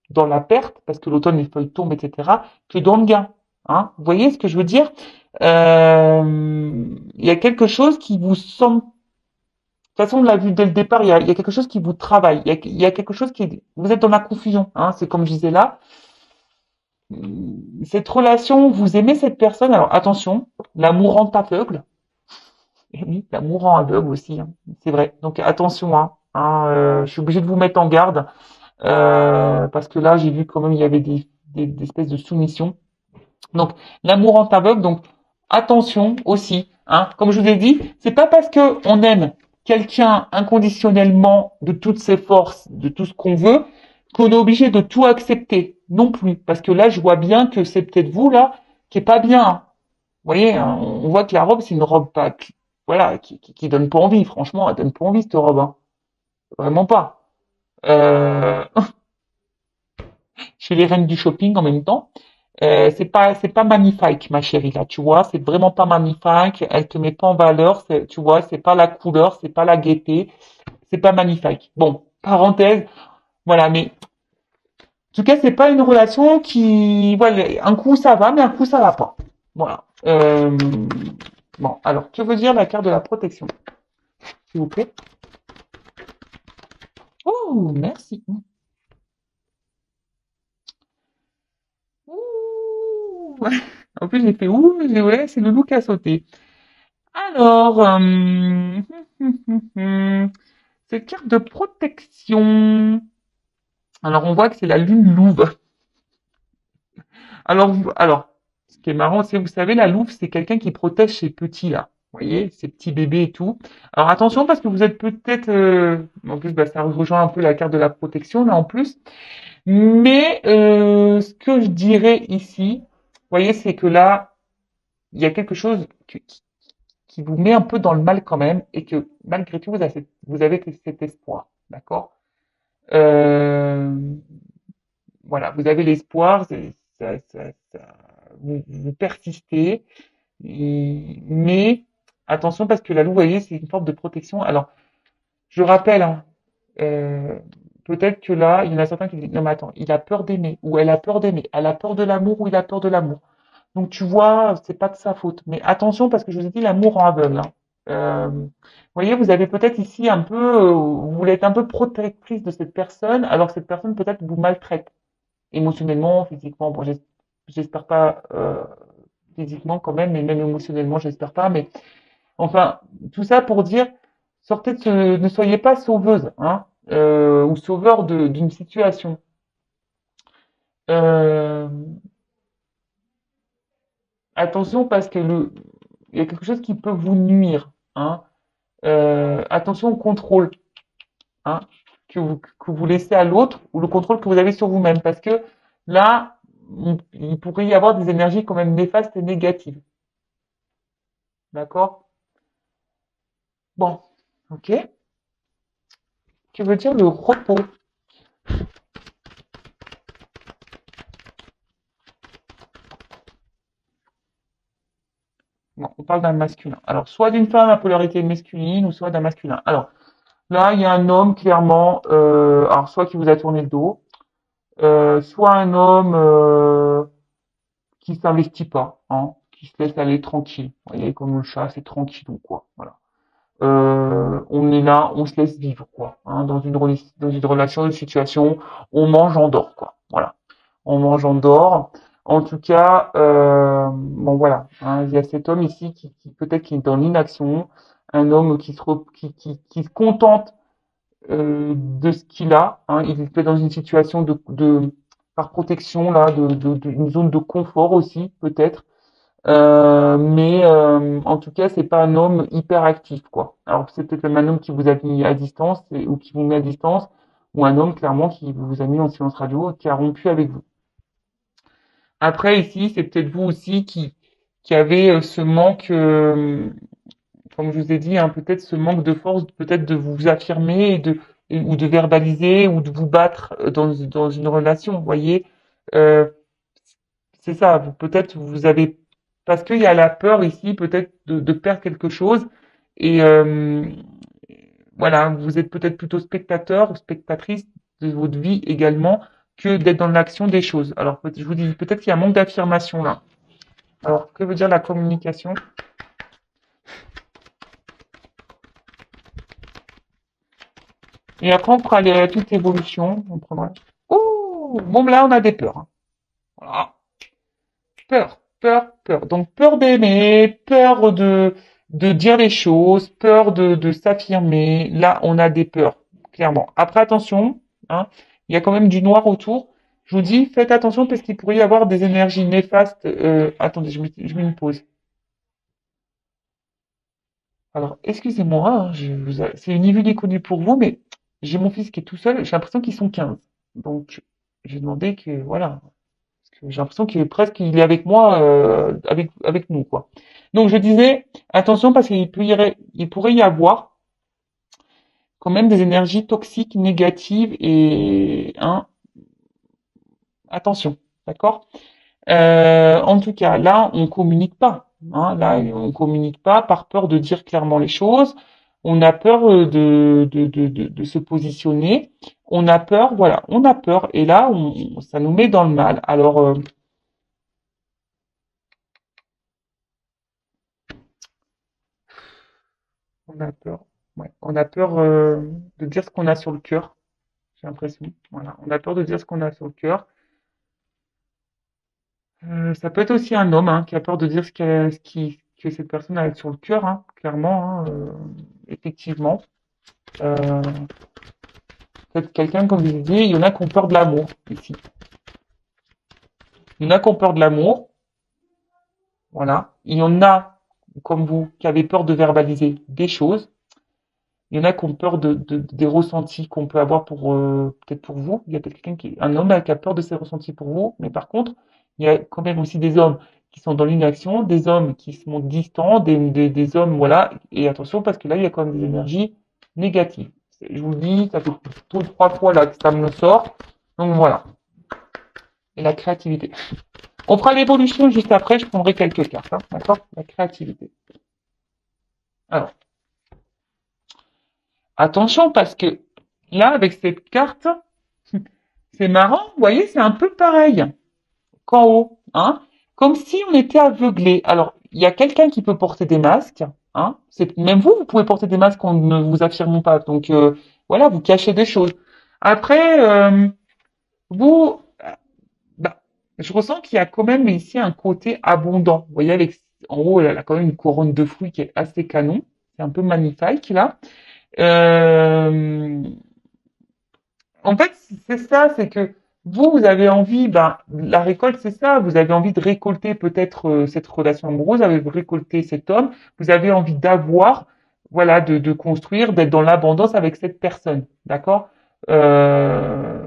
dans la perte, parce que l'automne, les feuilles tombent, etc., que dans le gain. Hein. Vous voyez ce que je veux dire? Il y a quelque chose qui vous semble... De toute façon, on l'a vu dès le départ, il y a quelque chose qui vous travaille. Il y a quelque chose qui... Vous êtes dans la confusion. Hein. C'est comme je disais là. Cette relation, vous aimez cette personne. Alors attention, l'amour rend aveugle. Et oui, l'amour rend aveugle aussi. Hein. C'est vrai. Donc attention. Hein. Hein, je suis obligée de vous mettre en garde. Parce que là, j'ai vu quand même il y avait des espèces de soumissions. Donc, l'amour en aveugle, donc attention aussi. Hein. Comme je vous ai dit, c'est pas parce que on aime quelqu'un inconditionnellement de toutes ses forces, de tout ce qu'on veut, qu'on est obligé de tout accepter non plus. Parce que là, je vois bien que c'est peut-être vous là qui est pas bien. Hein. Vous voyez, hein, on voit que la robe, c'est une robe pas, voilà, qui donne pas envie. Franchement, elle donne pas envie cette robe. Hein. Vraiment pas. Euh, chez les reines du shopping en même temps. C'est pas magnifique, ma chérie, là, tu vois, c'est vraiment pas magnifique, elle te met pas en valeur, tu vois, c'est pas la couleur, c'est pas la gaieté, c'est pas magnifique. Bon, parenthèse, voilà, mais en tout cas, c'est pas une relation qui, voilà, un coup ça va, mais un coup ça va pas. Voilà. Bon, alors, que veut dire la carte de la protection, s'il vous plaît? Oh, merci. Ouh. En plus, j'ai fait ouh, ouais, c'est le loup qui a sauté. Alors, cette carte de protection. Alors, on voit que c'est la lune louve. Alors, ce qui est marrant, c'est, vous savez, la louve, c'est quelqu'un qui protège ses petits, là. Vous voyez, ses petits bébés et tout. Alors, attention, parce que vous êtes peut-être... en plus, bah, ça rejoint un peu la carte de la protection, là, en plus. Mais ce que je dirais ici, vous voyez, c'est que là, il y a quelque chose qui vous met un peu dans le mal quand même, et que malgré tout, vous avez cet espoir. D'accord? Euh, voilà, vous avez l'espoir, vous persistez, mais attention parce que la loup, vous voyez, c'est une forme de protection. Alors, je rappelle, hein, euh, peut-être que là, il y en a certains qui disent, non mais attends, il a peur d'aimer, ou elle a peur d'aimer, elle a peur de l'amour, ou il a peur de l'amour. Donc tu vois, c'est pas de sa faute. Mais attention parce que je vous ai dit, l'amour rend aveugle. Hein. Vous voyez, vous avez peut-être ici un peu, vous voulez être un peu protectrice de cette personne, alors que cette personne peut-être vous maltraite émotionnellement, physiquement. Bon, j'espère pas physiquement quand même, mais même émotionnellement, j'espère pas. Mais enfin, tout ça pour dire, ne soyez pas sauveuse, hein, ou sauveur d'une situation. Euh, attention parce que il y a quelque chose qui peut vous nuire, hein. Attention au contrôle, hein, que vous laissez à l'autre ou le contrôle que vous avez sur vous-même, parce que là, il pourrait y avoir des énergies quand même néfastes et négatives. D'accord? Bon, ok. Que veut dire le repos? Bon, on parle d'un masculin. Alors, soit d'une femme à polarité masculine, ou soit d'un masculin. Alors, là, il y a un homme, clairement, alors, soit qui vous a tourné le dos, soit un homme qui s'investit pas, hein, qui se laisse aller tranquille. Vous voyez, comme le chat, c'est tranquille ou quoi. Voilà. On est là, on se laisse vivre, quoi. Hein, dans une relation, une situation, on mange, on dort, quoi. Voilà. On mange, on dort. En tout cas, bon voilà, hein, il y a cet homme ici qui peut-être qui est dans l'inaction, un homme qui se contente de ce qu'il a. Hein, il est peut-être dans une situation par protection là, une zone de confort aussi peut-être. Mais en tout cas, c'est pas un homme hyper actif, quoi. Alors c'est peut-être même un homme qui vous a mis à distance ou qui vous met à distance, ou un homme clairement qui vous a mis en silence radio, qui a rompu avec vous. Après ici, c'est peut-être vous aussi qui avez ce manque, comme je vous ai dit, hein, peut-être ce manque de force, peut-être de vous affirmer ou de verbaliser ou de vous battre dans une relation. Vous voyez, euh, c'est ça. Peut-être vous avez parce qu'il y a la peur ici, peut-être de perdre quelque chose et voilà, vous êtes peut-être plutôt spectateur ou spectatrice de votre vie également que d'être dans l'action des choses. Alors je vous dis peut-être qu'il y a un manque d'affirmation là. Alors que veut dire la communication? Et après, on fera toute évolution. On prendra. Oh, bon, là, on a des peurs. Hein. Voilà. Peur, peur, peur. Donc, peur d'aimer, peur de dire les choses, peur de s'affirmer. Là, on a des peurs, clairement. Après, attention, hein, il y a quand même du noir autour. Je vous dis, faites attention parce qu'il pourrait y avoir des énergies néfastes. Attendez, je mets une pause. Alors, excusez-moi, hein, c'est une idée connue pour vous, mais j'ai mon fils qui est tout seul, j'ai l'impression qu'ils sont 15. Donc, j'ai demandé que, voilà, parce que j'ai l'impression qu'il est presque, il est avec moi, avec nous, quoi. Donc, je disais, attention, parce il pourrait y avoir quand même des énergies toxiques, négatives, et, hein, attention, d'accord? En tout cas, là, on communique pas. Hein, là, on communique pas par peur de dire clairement les choses. On a peur de se positionner. On a peur, voilà, on a peur. Et là, ça nous met dans le mal. Alors, on a peur. Ouais, on a peur de dire ce qu'on a sur le cœur. J'ai l'impression. Voilà, on a peur de dire ce qu'on a sur le cœur. Ça peut être aussi un homme hein, qui a peur de dire que cette personne a sur le cœur, hein, clairement, hein, effectivement. Euh, Peut-être quelqu'un, comme je vous dis, il y en a qui ont peur de l'amour ici. Il y en a qui ont peur de l'amour, voilà. Il y en a, comme vous, qui avez peur de verbaliser des choses. Il y en a qui ont peur des ressentis qu'on peut avoir pour peut-être pour vous. Il y a peut-être quelqu'un un homme qui a peur de ses ressentis pour vous, mais par contre, il y a quand même aussi des hommes qui sont dans l'inaction, des hommes qui sont distants, des hommes, voilà. Et attention, parce que là, il y a quand même des énergies négatives. Je vous le dis, ça fait tout 3 fois là que ça me le sort. Donc voilà. Et la créativité. On fera l'évolution juste après, je prendrai quelques cartes, hein, d'accord? La créativité. Alors, attention parce que là, avec cette carte, c'est marrant, vous voyez, c'est un peu pareil qu'en haut, hein, comme si on était aveuglé. Alors, il y a quelqu'un qui peut porter des masques, hein, même vous, vous pouvez porter des masques en ne vous affirmant pas. Donc, voilà, vous cachez des choses. Après, vous, bah, je ressens qu'il y a quand même ici un côté abondant. Vous voyez, avec en haut, elle a quand même une couronne de fruits qui est assez canon. C'est un peu magnifique, là. Euh, En fait, c'est ça, c'est que vous avez envie, ben, la récolte, c'est ça, vous avez envie de récolter peut-être cette relation amoureuse, vous avez récolté cet homme, vous avez envie d'avoir, voilà, de construire, d'être dans l'abondance avec cette personne, d'accord? Euh,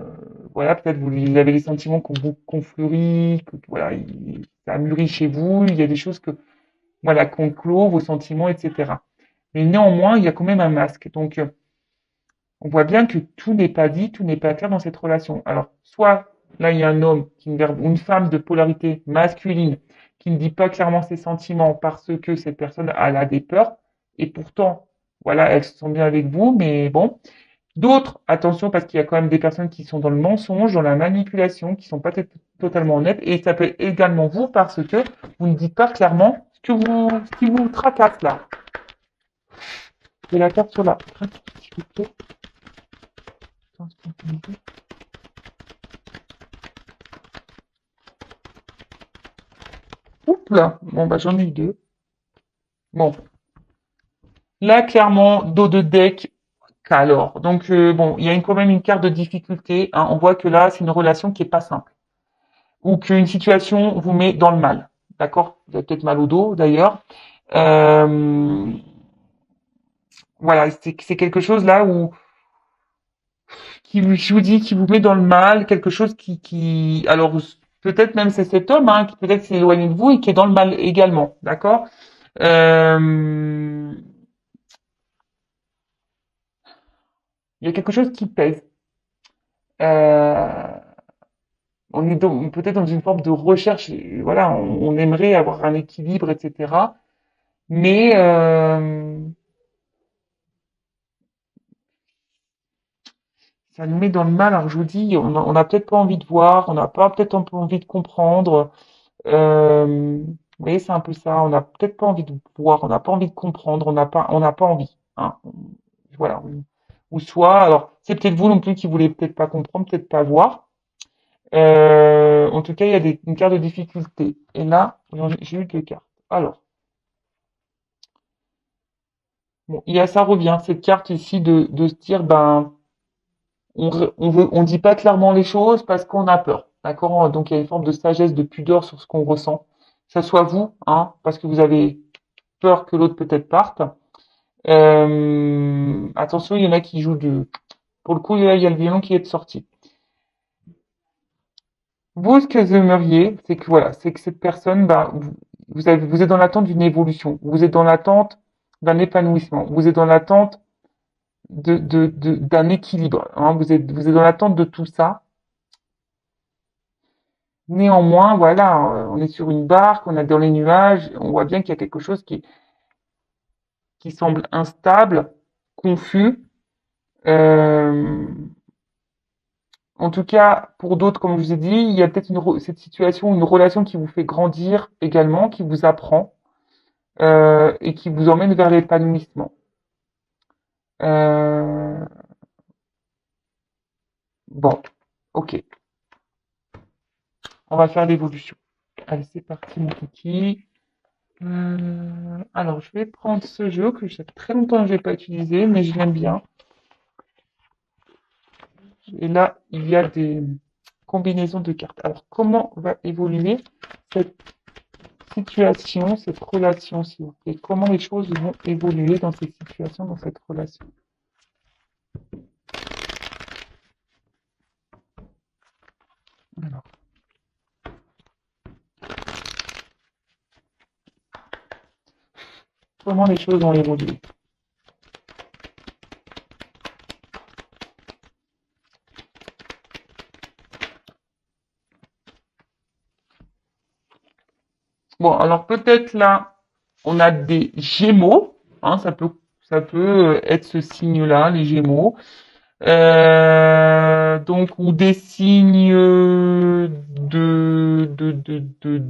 voilà, peut-être vous avez des sentiments qu'on fleurit, que voilà, ça mûrit chez vous, il y a des choses que, voilà, qu'on clôt, vos sentiments, etc. Mais néanmoins, il y a quand même un masque. Donc, on voit bien que tout n'est pas dit, tout n'est pas clair dans cette relation. Alors, soit là, il y a un homme, une femme de polarité masculine qui ne dit pas clairement ses sentiments parce que cette personne elle a des peurs et pourtant, voilà, elles se sent bien avec vous, mais bon. D'autres, attention, parce qu'il y a quand même des personnes qui sont dans le mensonge, dans la manipulation, qui sont pas totalement honnêtes, et ça peut être également vous parce que vous ne dites pas clairement ce qui vous tracasse là. J'ai la carte sur la créativité. Oups là. Bon, bah, j'en ai eu deux. Bon. Là, clairement, dos de deck, alors. Donc, bon, il y a quand même une carte de difficulté, hein. On voit que là, c'est une relation qui est pas simple. Ou qu'une situation vous met dans le mal. D'accord? Vous avez peut-être mal au dos, d'ailleurs. Euh, voilà, c'est quelque chose là où, je vous dis, qui vous met dans le mal, quelque chose alors, peut-être même c'est cet homme, hein, qui peut-être s'est éloigné de vous et qui est dans le mal également. D'accord? Euh, il y a quelque chose qui pèse. Euh, on est peut-être dans une forme de recherche. Voilà, on aimerait avoir un équilibre, etc. Mais ça nous met dans le mal. Alors je vous dis, on a peut-être pas envie de voir, on n'a pas peut-être un peu envie de comprendre. Vous voyez, c'est un peu ça. On n'a peut-être pas envie de voir, on n'a pas envie de comprendre, on n'a pas envie. Hein. Voilà. Ou soit, alors c'est peut-être vous non plus qui voulez peut-être pas comprendre, peut-être pas voir. En tout cas, il y a une carte de difficulté. Et là, j'ai eu deux cartes. Alors, bon, ça revient, cette carte ici de se dire, ben, on dit pas clairement les choses parce qu'on a peur. D'accord? Donc, il y a une forme de sagesse, de pudeur sur ce qu'on ressent. Que ça soit vous, hein, parce que vous avez peur que l'autre peut-être parte. Attention, il y en a qui jouent pour le coup, il y a le violon qui est sorti. Vous, ce que vous aimeriez, c'est que voilà, c'est que cette personne, bah, vous êtes dans l'attente d'une évolution, vous êtes dans l'attente d'un épanouissement, vous êtes dans l'attente d'un équilibre, hein, vous êtes dans l'attente de tout ça. Néanmoins, voilà, on est sur une barque, on est dans les nuages, on voit bien qu'il y a quelque chose qui semble instable, confus. Euh, En tout cas, pour d'autres, comme je vous ai dit, il y a peut-être cette situation, une relation qui vous fait grandir également, qui vous apprend et qui vous emmène vers l'épanouissement. Euh, bon, ok, on va faire l'évolution. Allez, c'est parti, mon kiki. Alors, je vais prendre ce jeu que ça fait très longtemps que je n'ai pas utilisé, mais je l'aime bien. Et là, il y a des combinaisons de cartes. Alors, comment va évoluer cette situation, cette relation, s'il vous plaît? Comment les choses vont évoluer dans ces situations, dans cette relation? Alors, comment les choses vont évoluer? Bon, alors peut-être là, on a des Gémeaux, hein, ça peut être ce signe-là, les Gémeaux. Donc, ou des signes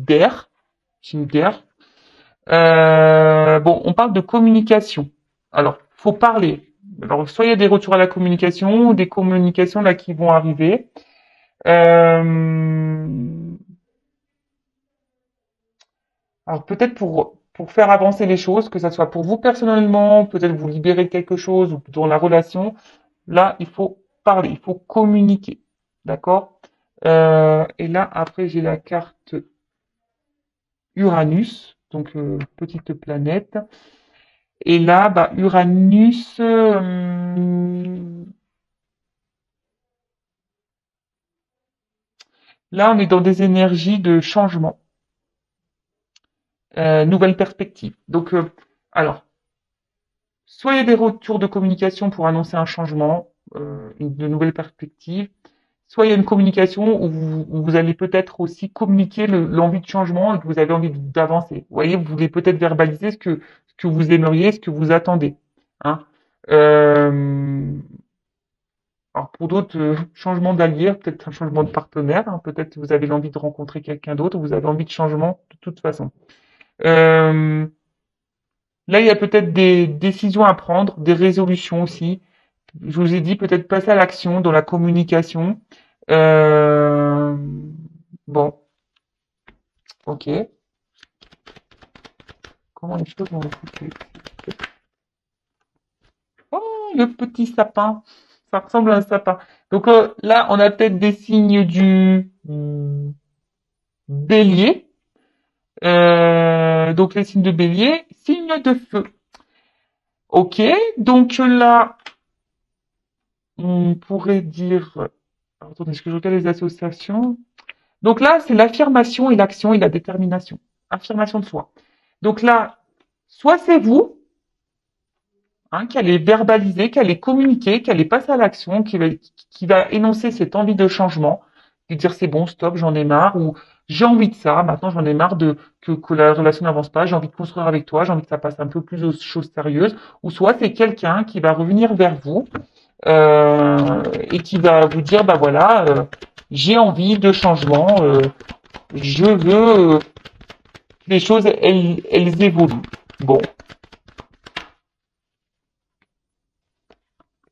d'air, signes d'air. Bon, on parle de communication. Alors, faut parler. Alors, soit il y a des retours à la communication, ou des communications là qui vont arriver. Euh, alors, peut-être pour faire avancer les choses, que ça soit pour vous personnellement, peut-être vous libérer de quelque chose, ou dans la relation, là, il faut parler, il faut communiquer. D'accord? Et là, après, j'ai la carte Uranus, donc petite planète. Et là, bah, Uranus, là, on est dans des énergies de changement, nouvelles perspectives. Donc, alors, soit il y a des retours de communication pour annoncer un changement, de nouvelles perspectives, soit il y a une communication où vous allez peut-être aussi communiquer l'envie de changement et que vous avez envie d'avancer. Vous voyez, vous voulez peut-être verbaliser ce que vous aimeriez, ce que vous attendez. Hein. Euh, alors pour d'autres, changement d'allié, peut-être un changement de partenaire, hein, peut-être vous avez l'envie de rencontrer quelqu'un d'autre, vous avez envie de changement de toute façon. Euh, Là, il y a peut-être des décisions à prendre, des résolutions aussi. Je vous ai dit peut-être passer à l'action dans la communication. Euh, bon, ok. Comment les choses vont évoluer? Oh, le petit sapin. Ça ressemble à un sapin. Donc là, on a peut-être des signes du bélier. Donc les signes de bélier, signes de feu. Ok, donc là, on pourrait dire... Alors, attendez, est-ce que je regarde les associations? Donc là, c'est l'affirmation et l'action et la détermination. Affirmation de soi. Donc là, soit c'est vous, hein, qui allez verbaliser, qui allez communiquer, qui allez passer à l'action, qui va énoncer cette envie de changement, de dire c'est bon, stop, j'en ai marre, ou j'ai envie de ça, maintenant j'en ai marre que la relation n'avance pas, j'ai envie de construire avec toi, j'ai envie que ça passe un peu plus aux choses sérieuses, ou soit c'est quelqu'un qui va revenir vers vous et qui va vous dire bah voilà, j'ai envie de changement, je veux que les choses elles évoluent. Bon,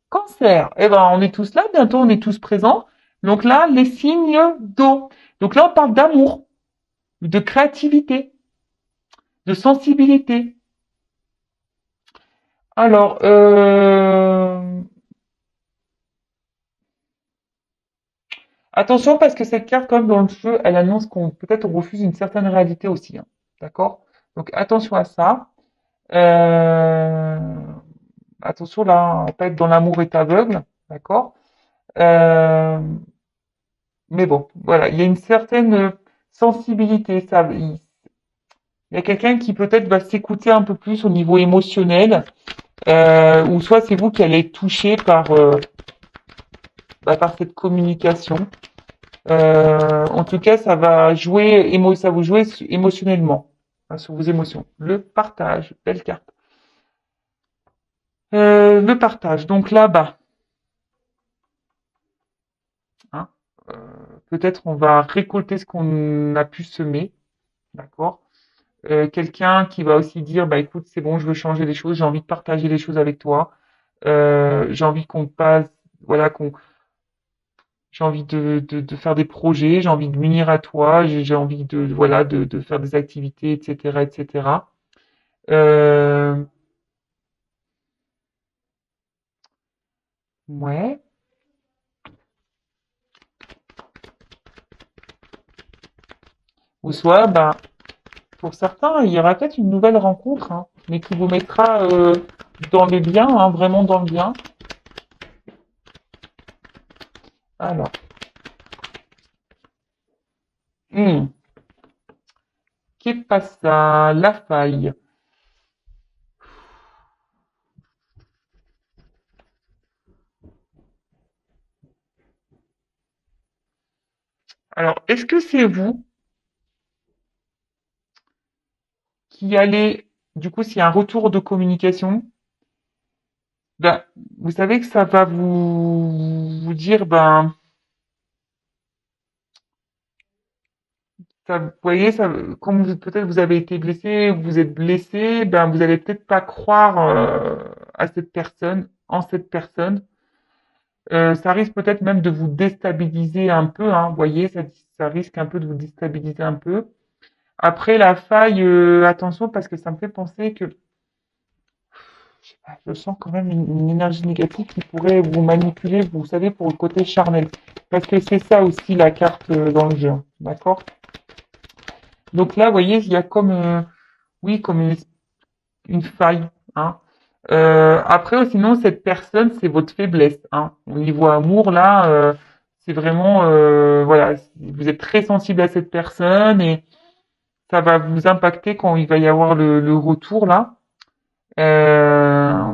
Cancer, eh ben, on est tous là, bientôt on est tous présents. Donc là, les signes d'eau. Donc là, on parle d'amour, de créativité, de sensibilité. Alors, attention parce que cette carte, comme dans le jeu, elle annonce qu'on peut-être on refuse une certaine réalité aussi. Hein. D'accord? Donc attention à ça. Euh, attention là, à pas être dans l'amour est aveugle. D'accord? Euh, mais bon, voilà, il y a une certaine sensibilité. Il y a quelqu'un qui peut-être va s'écouter un peu plus au niveau émotionnel, ou soit c'est vous qui allez être touché par cette communication. En tout cas, ça vous jouer émotionnellement, hein, sur vos émotions. Le partage, belle carte. Le partage. Donc là, bas, hein, euh, peut-être on va récolter ce qu'on a pu semer, d'accord. Quelqu'un qui va aussi dire, bah écoute, c'est bon, je veux changer les choses, j'ai envie de partager les choses avec toi. J'ai envie qu'on passe, voilà, j'ai envie de faire des projets, j'ai envie de m'unir à toi, j'ai envie voilà, de faire des activités, etc., etc. Euh, ouais. Ou soit, ben, pour certains, il y aura peut-être une nouvelle rencontre, hein, mais qui vous mettra dans le bien, hein, vraiment dans le bien. Alors, hmm, qu'est passa? La faille. Alors, est-ce que c'est vous qui allez, du coup, s'il y a un retour de communication, ben, vous savez que ça va vous dire, ben, ça, vous voyez, ça, comme peut-être vous avez été blessé, vous êtes blessé, ben, vous allez peut-être pas croire à cette personne, en cette personne. Ça risque peut-être même de vous déstabiliser un peu, hein, vous voyez, ça risque un peu de vous déstabiliser un peu. Après, la faille, attention, parce que ça me fait penser que je sais pas, je sens quand même une énergie négative qui pourrait vous manipuler, vous savez, pour le côté charnel. Parce que c'est ça aussi la carte dans le jeu, hein, d'accord? Donc là, vous voyez, il y a comme, oui, comme une faille, hein. Après, sinon, cette personne, c'est votre faiblesse, hein. Au niveau amour, là, c'est vraiment, voilà, vous êtes très sensible à cette personne et ça va vous impacter quand il va y avoir le retour, là. Euh,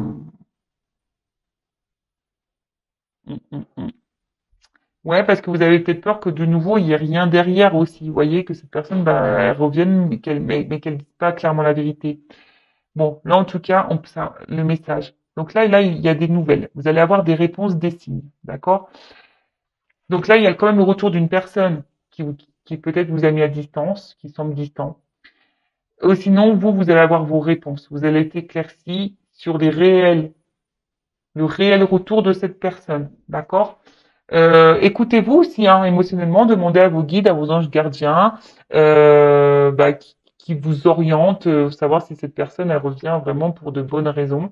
Ouais, parce que vous avez peut-être peur que de nouveau il y ait rien derrière aussi. Vous voyez que cette personne, bah, elle revienne, mais qu'elle dise pas clairement la vérité. Bon, là en tout cas, ça, le message. Donc là, il y a des nouvelles. Vous allez avoir des réponses, des signes, d'accord? Donc là, il y a quand même le retour d'une personne qui peut-être vous a mis à distance, qui semble distant. Ou sinon, vous allez avoir vos réponses. Vous allez être éclairci sur le réel retour de cette personne, d'accord? Écoutez-vous aussi, hein, émotionnellement, demandez à vos guides, à vos anges gardiens, bah, qui vous orientent, savoir si cette personne elle revient vraiment pour de bonnes raisons.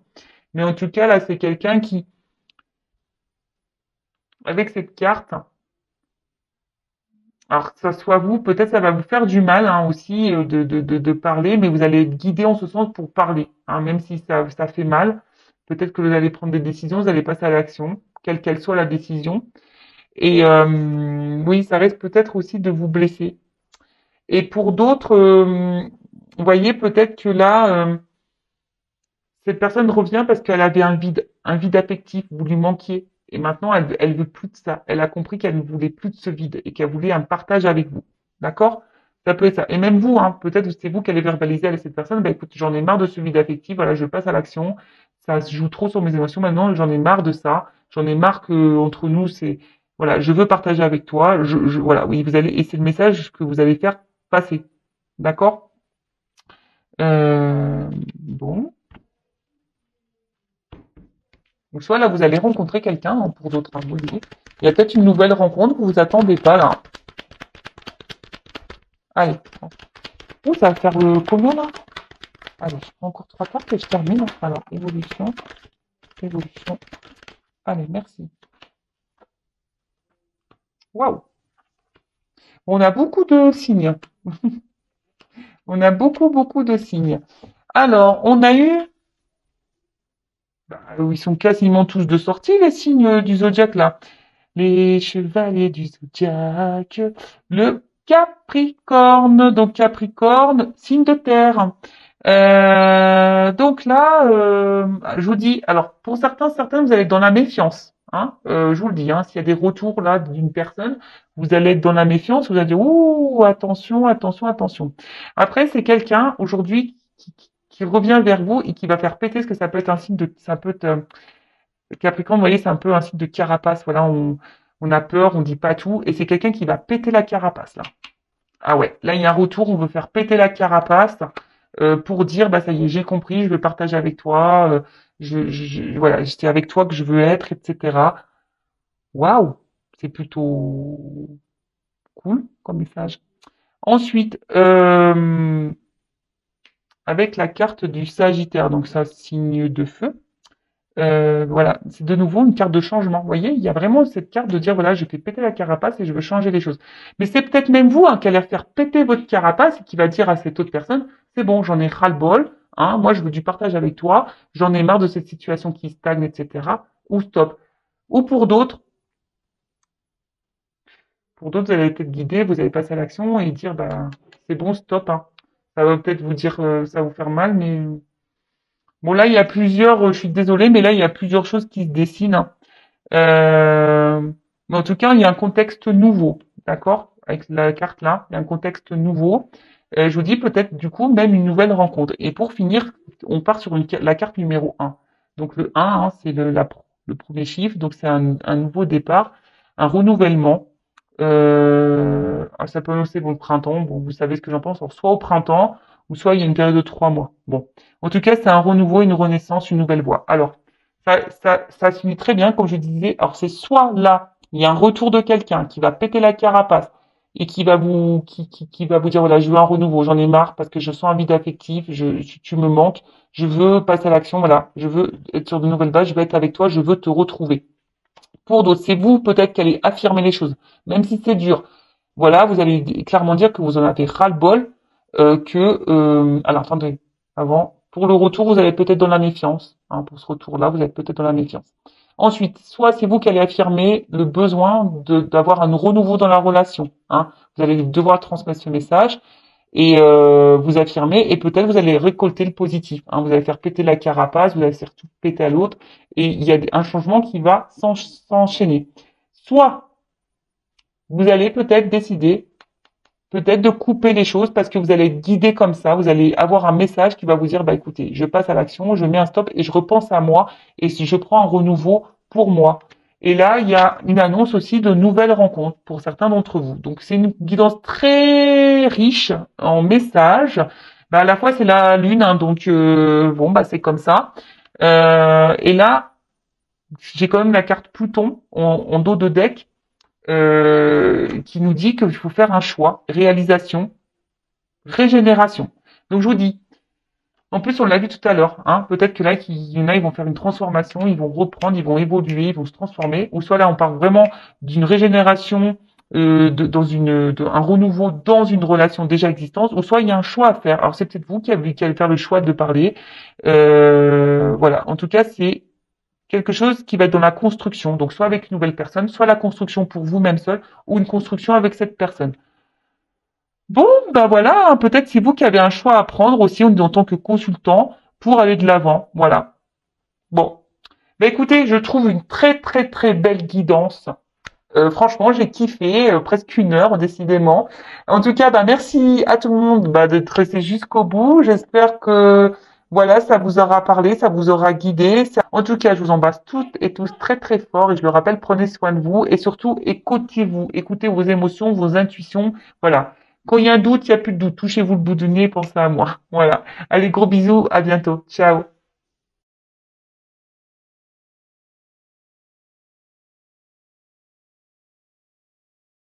Mais en tout cas, là, c'est quelqu'un qui, avec cette carte, alors que ça soit vous, peut-être ça va vous faire du mal hein, aussi de parler, mais vous allez être guidé en ce sens pour parler, hein, même si ça fait mal. Peut-être que vous allez prendre des décisions, vous allez passer à l'action, quelle qu'elle soit la décision. Et oui, ça risque peut-être aussi de vous blesser. Et pour d'autres, vous voyez peut-être que là, cette personne revient parce qu'elle avait un vide affectif, vous lui manquiez. Et maintenant, elle veut plus de ça. Elle a compris qu'elle ne voulait plus de ce vide et qu'elle voulait un partage avec vous. D'accord? Ça peut être ça. Et même vous, hein, peut-être que c'est vous qui allez verbaliser à cette personne, bah écoute, j'en ai marre de ce vide affectif, voilà, je passe à l'action. Ça se joue trop sur mes émotions maintenant, j'en ai marre de ça. J'en ai marre que entre nous, c'est, voilà, je veux partager avec toi. Voilà, oui, vous allez, et c'est le message que vous allez faire passer. D'accord? Bon. Donc soit là, vous allez rencontrer quelqu'un, hein, pour d'autres, hein, vous le dites. Il y a peut-être une nouvelle rencontre que vous attendez pas là. Allez. Oh, ça va faire le combien là? Allez, je prends encore trois cartes et je termine. Alors, évolution, évolution. Allez, merci. Waouh! On a beaucoup de signes. On a beaucoup, beaucoup de signes. Alors, on a eu, bah, ils sont quasiment tous de sortie, les signes du zodiaque là. Les chevaliers du zodiaque. Le Capricorne. Donc Capricorne, signe de terre. Donc là, je vous dis, alors pour certains, vous allez être dans la méfiance. Hein, je vous le dis, hein, s'il y a des retours là d'une personne, vous allez être dans la méfiance, vous allez dire, ouh, attention, attention, attention. Après, c'est quelqu'un aujourd'hui qui revient vers vous et qui va faire péter ce que ça peut être un signe de, ça peut être, Capricorne, vous voyez, c'est un peu un signe de carapace. Voilà, on a peur, on dit pas tout, et c'est quelqu'un qui va péter la carapace là. Ah ouais, là il y a un retour, on veut faire péter la carapace pour dire bah ça y est, j'ai compris, je veux partager avec toi, voilà, c'est avec toi que je veux être, etc. Waouh, c'est plutôt cool comme message. Ensuite, avec la carte du Sagittaire, donc ça signe de feu. Voilà, c'est de nouveau une carte de changement. Vous voyez, il y a vraiment cette carte de dire, voilà, je fais péter la carapace et je veux changer les choses. Mais c'est peut-être même vous qui allez faire péter votre carapace et qui va dire à cette autre personne, c'est bon, j'en ai ras-le-bol, hein, moi je veux du partage avec toi, j'en ai marre de cette situation qui stagne, etc. Ou stop. Ou pour d'autres, vous allez peut-être guider, vous allez passer à l'action et dire, bah, c'est bon, stop, hein. Ça va peut-être vous dire, ça va vous faire mal, mais bon, là, il y a plusieurs, je suis désolé, mais là, il y a plusieurs choses qui se dessinent, hein. Euh, mais en tout cas, il y a un contexte nouveau, d'accord? Avec la carte là, il y a un contexte nouveau. Je vous dis peut-être du coup même une nouvelle rencontre. Et pour finir, on part sur la carte numéro un. Donc le 1, hein, c'est le premier chiffre, donc c'est un nouveau départ, un renouvellement. Ça peut annoncer bon, le printemps, bon, vous savez ce que j'en pense, alors, soit au printemps, ou soit il y a une période de 3 mois. Bon, en tout cas, c'est un renouveau, une renaissance, une nouvelle voie. Alors, ça se finit très bien, comme je disais. Alors, c'est soit là, il y a un retour de quelqu'un qui va péter la carapace et qui va vous dire, voilà, je veux un renouveau, j'en ai marre parce que je sens un vide affectif, tu me manques, je veux passer à l'action, voilà, je veux être sur de nouvelles bases, je veux être avec toi, je veux te retrouver. Pour d'autres, c'est vous peut-être qui allez affirmer les choses, même si c'est dur. Voilà, vous allez clairement dire que vous en avez ras-le-bol, alors attendez, avant, pour le retour, vous allez peut-être dans la méfiance. Hein, pour ce retour-là, vous êtes peut-être dans la méfiance. Ensuite, soit c'est vous qui allez affirmer le besoin d'avoir un renouveau dans la relation. Hein. Vous allez devoir transmettre ce message et vous affirmer, et peut-être vous allez récolter le positif. Hein. Vous allez faire péter la carapace, vous allez faire tout péter à l'autre, et il y a un changement qui va s'enchaîner. Soit vous allez peut-être décider peut-être de couper les choses parce que vous allez être guidé comme ça, vous allez avoir un message qui va vous dire, bah écoutez, je passe à l'action, je mets un stop et je repense à moi et si je prends un renouveau pour moi. Et là, il y a une annonce aussi de nouvelles rencontres pour certains d'entre vous. Donc c'est une guidance très riche en messages. Bah, à la fois c'est la lune, hein, donc bon bah c'est comme ça. Et là, j'ai quand même la carte Pluton en dos de deck qui nous dit qu'il faut faire un choix, réalisation, régénération. Donc je vous dis, en plus on l'a vu tout à l'heure, hein, peut-être que là il y en a ils vont faire une transformation, ils vont reprendre, ils vont évoluer, ils vont se transformer, ou soit là on parle vraiment d'une régénération un renouveau dans une relation déjà existante, ou soit il y a un choix à faire. Alors c'est peut-être vous qui allez faire le choix de parler. Voilà, en tout cas c'est quelque chose qui va être dans la construction, donc soit avec une nouvelle personne, soit la construction pour vous-même seul, ou une construction avec cette personne. Bon, bah voilà, hein, peut-être c'est vous qui avez un choix à prendre aussi en tant que consultant pour aller de l'avant. Voilà. Bon. Bah écoutez, je trouve une très très très belle guidance. Franchement, j'ai kiffé, presque 1 heure, décidément. En tout cas, bah merci à tout le monde bah, d'être resté jusqu'au bout. J'espère que voilà, ça vous aura parlé, ça vous aura guidé. En tout cas, je vous embrasse toutes et tous très très fort et je le rappelle, prenez soin de vous et surtout écoutez-vous, écoutez vos émotions, vos intuitions. Voilà. Quand il y a un doute, il n'y a plus de doute. Touchez-vous le bout du nez, pensez à moi. Voilà. Allez, gros bisous, à bientôt. Ciao.